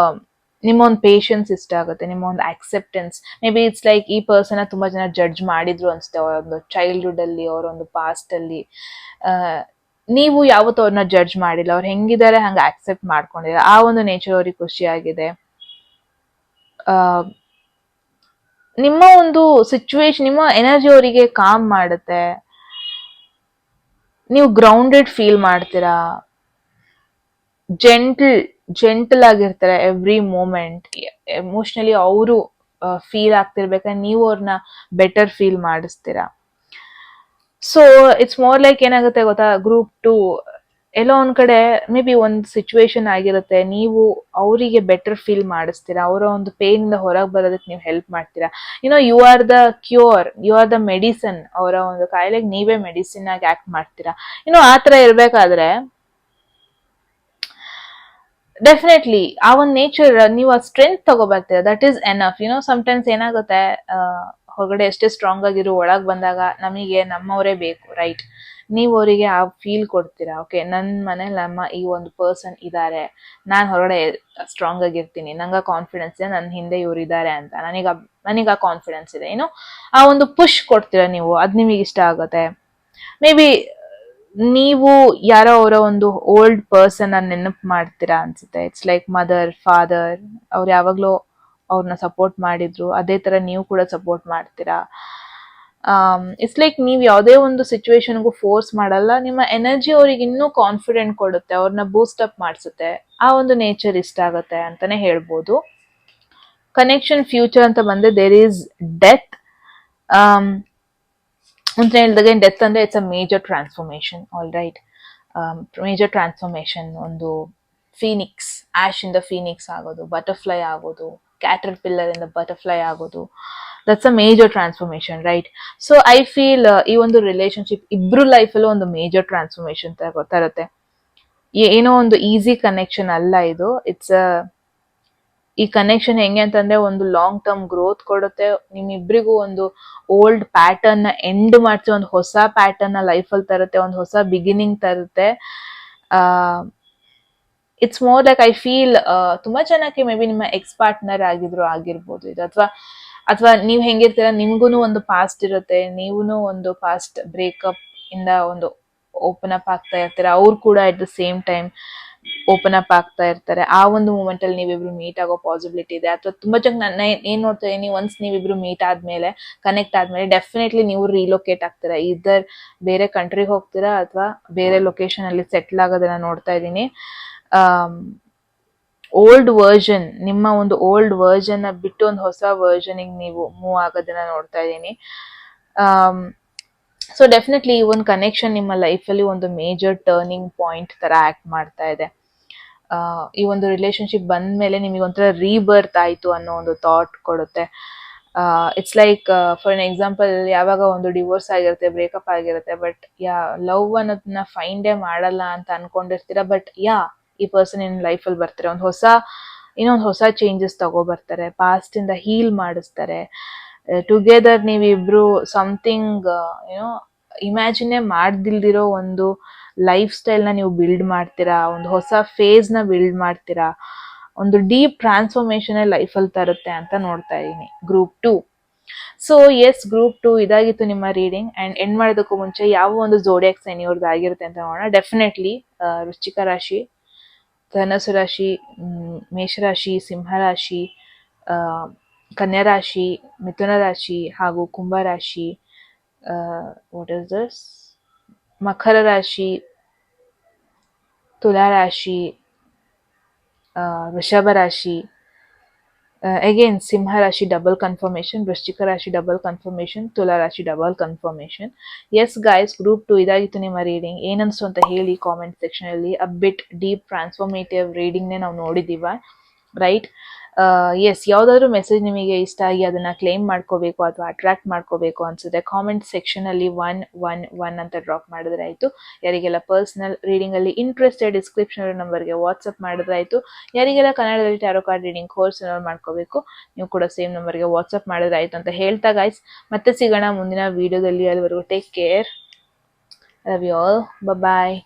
ನಿಮ್ಮ ಒಂದು ಪೇಷನ್ಸ್ ಇಷ್ಟ ಆಗುತ್ತೆ, ನಿಮ್ಮ ಒಂದು acceptance. May be it's like ಈ ಪರ್ಸನ್ ತುಂಬಾ ಜನ ಜಡ್ಜ್ ಮಾಡಿದ್ರು ಅನ್ಸುತ್ತೆ ಅವರ ಒಂದು ಚೈಲ್ಡ್ಹುಡ್ ಅಲ್ಲಿ, ಅವರ ಒಂದು ಪಾಸ್ಟ್ ಅಲ್ಲಿ. ನೀವು ಯಾವತ್ತೂ ಅವ್ರನ್ನ ಜಡ್ಜ್ ಮಾಡಿಲ್ಲ, ಅವ್ರು ಹೆಂಗಿದ್ದಾರೆ ಹಂಗ ಆಕ್ಸೆಪ್ಟ್ ಮಾಡ್ಕೊಂಡಿದ್ದಾರೆ. ಆ ಒಂದು ನೇಚರ್ ಅವ್ರಿಗೆ ಖುಷಿಯಾಗಿದೆ. ನಿಮ್ಮ ಒಂದು ಸಿಚುವೇಶನ್, ನಿಮ್ಮ ಎನರ್ಜಿ ಅವರಿಗೆ ಕಾಮ್ ಮಾಡುತ್ತೆ, ನೀವು ಗ್ರೌಂಡೆಡ್ ಫೀಲ್ ಮಾಡ್ತೀರಾ, ಜೆಂಟಲ್ ಆಗಿರ್ತಾರೆ ಎವ್ರಿ ಮೂಮೆಂಟ್. ಎಮೋಷನಲಿ ಅವರು ಫೀಲ್ ಆಗ್ತಿರ್ಬೇಕಾದ್ರೆ ನೀವು ಅವ್ರನ್ನ ಬೆಟರ್ ಫೀಲ್ ಮಾಡಿಸ್ತೀರಾ. ಸೊ ಇಟ್ಸ್ ಮೋರ್ ಲೈಕ್ ಏನಾಗುತ್ತೆ ಗೊತ್ತಾ, ಗ್ರೂಪ್ 2 ಎಲ್ಲೋ ಒಂದ್ ಕಡೆ ಮೇ ಬಿ ಒಂದು ಸಿಚುವೇಶನ್ ಆಗಿರುತ್ತೆ, ನೀವು ಅವರಿಗೆ ಬೆಟರ್ ಫೀಲ್ ಮಾಡಿಸ್ತೀರಾ, ಅವರ ಒಂದು ಪೇನ್ ಇಂದ ಹೊರಗೆ ಬರೋದಕ್ಕೆ ನೀವು ಹೆಲ್ಪ್ ಮಾಡ್ತೀರಾ. You are the cure, you are the medicine. ಅವರ ಒಂದು ಕಾಯಿಲೆಗೆ ನೀವೇ ಮೆಡಿಸಿನ್ ಆಗಿ ಆಕ್ಟ್ ಮಾಡ್ತೀರಾ. ಆ ತರ ಇರ್ಬೇಕಾದ್ರೆ ಡೆಫಿನೆಟ್ಲಿ ಆ ಒಂದು ನೇಚರ್ ನೀವು ಆ ಸ್ಟ್ರೆಂತ್ ತಗೋಬರ್ತೀರ, ದಟ್ ಈಸ್ ಎನಫ್. ಸಮ್ಟೈಮ್ಸ್ ಏನಾಗುತ್ತೆ, ಹೊರಗಡೆ ಎಷ್ಟೇ ಸ್ಟ್ರಾಂಗ್ ಆಗಿರೋ ಒಳಗ್ ಬಂದಾಗ ನಮಗೆ ನಮ್ಮವರೇ ಬೇಕು, ರೈಟ್? ನೀವು ಅವರಿಗೆ ಆ ಫೀಲ್ ಕೊಡ್ತೀರಾ, ಓಕೆ ನನ್ನ ಮನೇಲಿ ನಮ್ಮ ಈ ಒಂದು ಪರ್ಸನ್ ಇದ್ದಾರೆ, ನಾನು ಹೊರಗಡೆ ಸ್ಟ್ರಾಂಗ್ ಆಗಿರ್ತೀನಿ, ನಂಗೆ ಕಾನ್ಫಿಡೆನ್ಸ್ ಇದೆ, ನನ್ನ ಹಿಂದೆ ಇವ್ರು ಇದ್ದಾರೆ ಅಂತ ನನಗ ಆ ಕಾನ್ಫಿಡೆನ್ಸ್ ಇದೆ, ಆ ಒಂದು ಪುಷ್ ಕೊಡ್ತೀರಾ ನೀವು, ಅದ್ ನಿಮಗೆ ಇಷ್ಟ ಆಗುತ್ತೆ. ಮೇ ಬಿ ನೀವು ಯಾರೋ ಅವರ ಒಂದು ಓಲ್ಡ್ ಪರ್ಸನ್ ನೆನಪು ಮಾಡ್ತೀರಾ ಅನ್ಸುತ್ತೆ. ಇಟ್ಸ್ ಲೈಕ್ ಮದರ್, ಫಾದರ್, ಅವ್ರು ಯಾವಾಗ್ಲೂ ಅವ್ರನ್ನ ಸಪೋರ್ಟ್ ಮಾಡಿದ್ರು, ಅದೇ ತರ ನೀವು ಕೂಡ ಸಪೋರ್ಟ್ ಮಾಡ್ತೀರಾ. ಇಟ್ಸ್ ಲೈಕ್ ನೀವು ಯಾವುದೇ ಒಂದು ಸಿಚುವೇಶನ್ಗೂ ಫೋರ್ಸ್ ಮಾಡಲ್ಲ, ನಿಮ್ಮ ಎನರ್ಜಿ ಅವ್ರಿಗೆ ಇನ್ನೂ ಕಾನ್ಫಿಡೆಂಟ್ ಕೊಡುತ್ತೆ, ಅವ್ರನ್ನ ಬೂಸ್ಟ್ ಅಪ್ ಮಾಡಿಸುತ್ತೆ. ಆ ಒಂದು ನೇಚರ್ ಇಷ್ಟ ಆಗುತ್ತೆ ಅಂತಾನೆ ಹೇಳ್ಬೋದು. ಕನೆಕ್ಷನ್ ಫ್ಯೂಚರ್ ಅಂತ ಬಂದ್ರೆ ದೇರ್ ಈಸ್ ಡೆತ್ ಅಂತ ಹೇಳಿದಾಗ, ಡೆತ್ ಅಂದ್ರೆ it's a major transformation. All right, major transformation. ಒಂದು ಫೀನಿಕ್ಸ್, ಆಶ್ ಇಂದ ಫೀನಿಕ್ಸ್ ಆಗೋದು, ಬಟರ್ಫ್ಲೈ ಆಗೋದು, ಕ್ಯಾಟರ್ ಪಿಲ್ಲರ್ ಇಂದ ಬಟರ್ಫ್ಲೈ ಆಗೋದು, that's a major transformation, right? So I feel ಈ ಒಂದು ರಿಲೇಶನ್ಶಿಪ್ ಇಬ್ರು ಲೈಫಲ್ಲೂ ಒಂದು ಮೇಜರ್ ಟ್ರಾನ್ಸ್ಫಾರ್ಮೇಶನ್ ತರುತ್ತೆ. ಏನೋ ಒಂದು ಈಸಿ ಕನೆಕ್ಷನ್ ಅಲ್ಲ ಇದು. ಈ ಕನೆಕ್ಷನ್ ಹೆಂಗೆ ಅಂತಂದ್ರೆ, ಒಂದು ಲಾಂಗ್ ಟರ್ಮ್ ಗ್ರೋತ್ ಕೊಡುತ್ತೆ, ನಿಮ್ಮಿಬ್ರಿಗೂ ಒಂದು ಓಲ್ಡ್ ಪ್ಯಾಟರ್ನ್ ನ ಎಂಡ್ ಮಾಡ್ಸಿ ಒಂದು ಹೊಸ ಪ್ಯಾಟರ್ನ್ ನ ಲೈಫಲ್ಲಿ ತರುತ್ತೆ, ಒಂದು ಹೊಸ ಬಿಗಿನಿಂಗ್ ತರುತ್ತೆ. It's more like I feel ತುಂಬಾ ಜನಕ್ಕೆ ಮೇ ಬಿ ನಿಮ್ಮ ಎಕ್ಸ್ ಪಾರ್ಟ್ನರ್ ಆಗಿರ್ಬೋದು ಇದು, ಅಥವಾ ನೀವ್ ಹೆಂಗಿರ್ತೀರ, ನಿಮ್ಗೂನು ಒಂದು ಪಾಸ್ಟ್ ಇರುತ್ತೆ, ನೀವುನು ಒಂದು ಪಾಸ್ಟ್ ಬ್ರೇಕಪ್ ಇಂದ ಒಂದು ಓಪನ್ ಅಪ್ ಆಗ್ತಾ ಇರ್ತೀರ, ಅವ್ರು ಕೂಡ at the same time open up ಆಗ್ತಾ ಇರ್ತಾರೆ. ಆ ಒಂದು ಮೂಮೆಂಟ್ ಅಲ್ಲಿ ನೀವಿಬ್ರು ಮೀಟ್ ಆಗೋ ಪಾಸಿಬಿಲಿಟಿ ಇದೆ. ಅಥವಾ ತುಂಬಾ ಜನ ಏನ್ ನೋಡ್ತಾ ಇದೀನಿ, ಒನ್ಸ್ ನೀವಿಬ್ರು ಮೀಟ್ ಆದ್ಮೇಲೆ, ಕನೆಕ್ಟ್ ಆದ್ಮೇಲೆ ಡೆಫಿನೆಟ್ಲಿ ನೀವು ರಿಲೋಕೇಟ್ ಆಗ್ತೀರಾ, ಇದರ್ ಬೇರೆ ಕಂಟ್ರಿಗೆ ಹೋಗ್ತೀರಾ ಅಥವಾ ಬೇರೆ ಲೊಕೇಶನ್ ಅಲ್ಲಿ ಸೆಟ್ಲ್ ಆಗೋದನ್ನ ನೋಡ್ತಾ ಇದ್ದೀನಿ. ಓಲ್ಡ್ ವರ್ಜನ್, ನಿಮ್ಮ ಒಂದು ಓಲ್ಡ್ ವರ್ಜನ್ ಬಿಟ್ಟು ಒಂದು ಹೊಸ ವರ್ಜನ್ ನೀವು ಮೂವ್ ಆಗೋದನ್ನ ನೋಡ್ತಾ ಇದ್ದೀನಿ. ಸೊ ಡೆಫಿನೆಟ್ಲಿ ಈ ಒಂದು ಕನೆಕ್ಷನ್ ನಿಮ್ಮ ಲೈಫಲ್ಲಿ ಒಂದು ಮೇಜರ್ ಟರ್ನಿಂಗ್ ಪಾಯಿಂಟ್ ತರ ಆಕ್ಟ್ ಮಾಡ್ತಾ ಇದೆ. ಈ ಒಂದು ರಿಲೇಶನ್ಶಿಪ್ ಬಂದ್ಮೇಲೆ ನಿಮಗೆ ಒಂಥರ ರೀಬರ್ತ್ ಆಯ್ತು ಅನ್ನೋ ಒಂದು ಥಾಟ್ ಕೊಡುತ್ತೆ. It's like for an example, ಯಾವಾಗ ಒಂದು ಡಿವೋರ್ಸ್ ಆಗಿರುತ್ತೆ, ಬ್ರೇಕಪ್ ಆಗಿರುತ್ತೆ, ಬಟ್ ಲವ್ ಅನ್ನೋದನ್ನ ಫೈಂಡೇ ಮಾಡಲ್ಲ ಅಂತ ಅನ್ಕೊಂಡಿರ್ತೀರ. ಬಟ್ ಈ ಪರ್ಸನ್ ಇನ್ ಲೈಫಲ್ಲಿ ಬರ್ತಾರೆ, ಇನ್ನೊಂದು ಹೊಸ ಚೇಂಜಸ್ ತಗೋಬರ್ತಾರೆ, ಪಾಸ್ಟ್ ಇಂದ ಹೀಲ್ ಮಾಡಿಸ್ತಾರೆ. ಟುಗೆದರ್ ನೀವಿಬ್ರು ಸಮಥಿಂಗ್ ಇಮ್ಯಾಜಿನೇ ಮಾಡ್ದಿಲ್ದಿರೋ ಒಂದು ಲೈಫ್ ಸ್ಟೈಲ್ನ ನೀವು ಬಿಲ್ಡ್ ಮಾಡ್ತೀರಾ, ಒಂದು ಹೊಸ ಫೇಸ್ನ ಬಿಲ್ಡ್ ಮಾಡ್ತೀರಾ, ಒಂದು ಡೀಪ್ ಟ್ರಾನ್ಸ್ಫಾರ್ಮೇಶನ್ ಲೈಫಲ್ಲಿ ತರುತ್ತೆ ಅಂತ ನೋಡ್ತಾ ಇದ್ದೀನಿ ಗ್ರೂಪ್ 2. ಸೊ ಎಸ್, ಗ್ರೂಪ್ 2 ಇದಾಗಿತ್ತು ನಿಮ್ಮ ರೀಡಿಂಗ್. ಅಂಡ್ ಎಂಡ್ ಮಾಡೋದಕ್ಕೂ ಮುಂಚೆ ಯಾವ ಒಂದು ಝೋಡಿಯಾಕ್ ಸೈನ್ ಇವ್ರದ್ದು ಆಗಿರುತ್ತೆ ಅಂತ ನೋಡೋಣ. ಡೆಫಿನೆಟ್ಲಿ ವೃಶ್ಚಿಕ ರಾಶಿ, ಧನಸು ರಾಶಿ, ಮೇಷರಾಶಿ, ಸಿಂಹರಾಶಿ, ಕನ್ಯಾ ರಾಶಿ, ಮಿಥುನ ರಾಶಿ ಹಾಗೂ ಕುಂಭ ರಾಶಿ, ವಾಟ್ ಇಸ್ ದಿಸ್, ಮಕರ ರಾಶಿ, ತುಲಾ ರಾಶಿ, ವೃಷಭ ರಾಶಿ, ಅಗೇನ್ ಸಿಂಹ ರಾಶಿ ಡಬಲ್ ಕನ್ಫರ್ಮೇಶನ್, ವೃಶ್ಚಿಕ ರಾಶಿ ಡಬಲ್ ಕನ್ಫರ್ಮೇಶನ್, ತುಲಾ ರಾಶಿ double confirmation. Yes guys, group 2 ಇದಾಗಿತ್ತು ನಿಮ್ಮ ರೀಡಿಂಗ್. ಏನನ್ಸ್ತು ಅಂತ ಹೇಳಿ ಕಾಮೆಂಟ್ ಸೆಕ್ಷನ್ ಅಲ್ಲಿ. ಅ ಬಿಟ್ ಡೀಪ್ ಟ್ರಾನ್ಸ್ಫಾರ್ಮೇಟಿವ್ ರೀಡಿಂಗ್ನೇ ನಾವು ನೋಡಿದೀವ, ರೈಟ್? ಎಸ್, ಯಾವುದಾದ್ರೂ ಮೆಸೇಜ್ ನಿಮಗೆ ಇಷ್ಟ ಆಗಿ ಅದನ್ನ ಕ್ಲೇಮ್ ಮಾಡ್ಕೋಬೇಕು ಅಥವಾ ಅಟ್ರಾಕ್ಟ್ ಮಾಡ್ಕೋಬೇಕು ಅನ್ಸುತ್ತೆ, ಕಾಮೆಂಟ್ ಸೆಕ್ಷನ್ ಅಲ್ಲಿ 111 ಅಂತ ಡ್ರಾಪ್ ಮಾಡಿದ್ರೆ ಆಯ್ತು. ಯಾರಿಗೆಲ್ಲ ಪರ್ಸನಲ್ ರೀಡಿಂಗ್ ಅಲ್ಲಿ ಇಂಟ್ರೆಸ್ಟೆಡ್, ಡಿಸ್ಕ್ರಿಪ್ಷನ್ ನಂಬರ್ಗೆ ವಾಟ್ಸ್ಆಪ್ ಮಾಡಿದ್ರೆ ಆಯ್ತು. ಯಾರಿಗೆಲ್ಲ ಕನ್ನಡದಲ್ಲಿ ಟ್ಯಾರೋ ಕಾರ್ಡ್ ರೀಡಿಂಗ್ ಕೋರ್ಸ್ ಮಾಡ್ಕೋಬೇಕು, ನೀವು ಕೂಡ ಸೇಮ್ ನಂಬರ್ಗೆ ವಾಟ್ಸ್ಆಪ್ ಮಾಡಿದ್ರೆ ಆಯ್ತು ಅಂತ ಹೇಳ್ತಾ ಗೈಸ್, ಮತ್ತೆ ಸಿಗೋಣ ಮುಂದಿನ ವಿಡಿಯೋದಲ್ಲಿ. ಅಲ್ಲಿವರೆಗೂ take care, love you all, bye.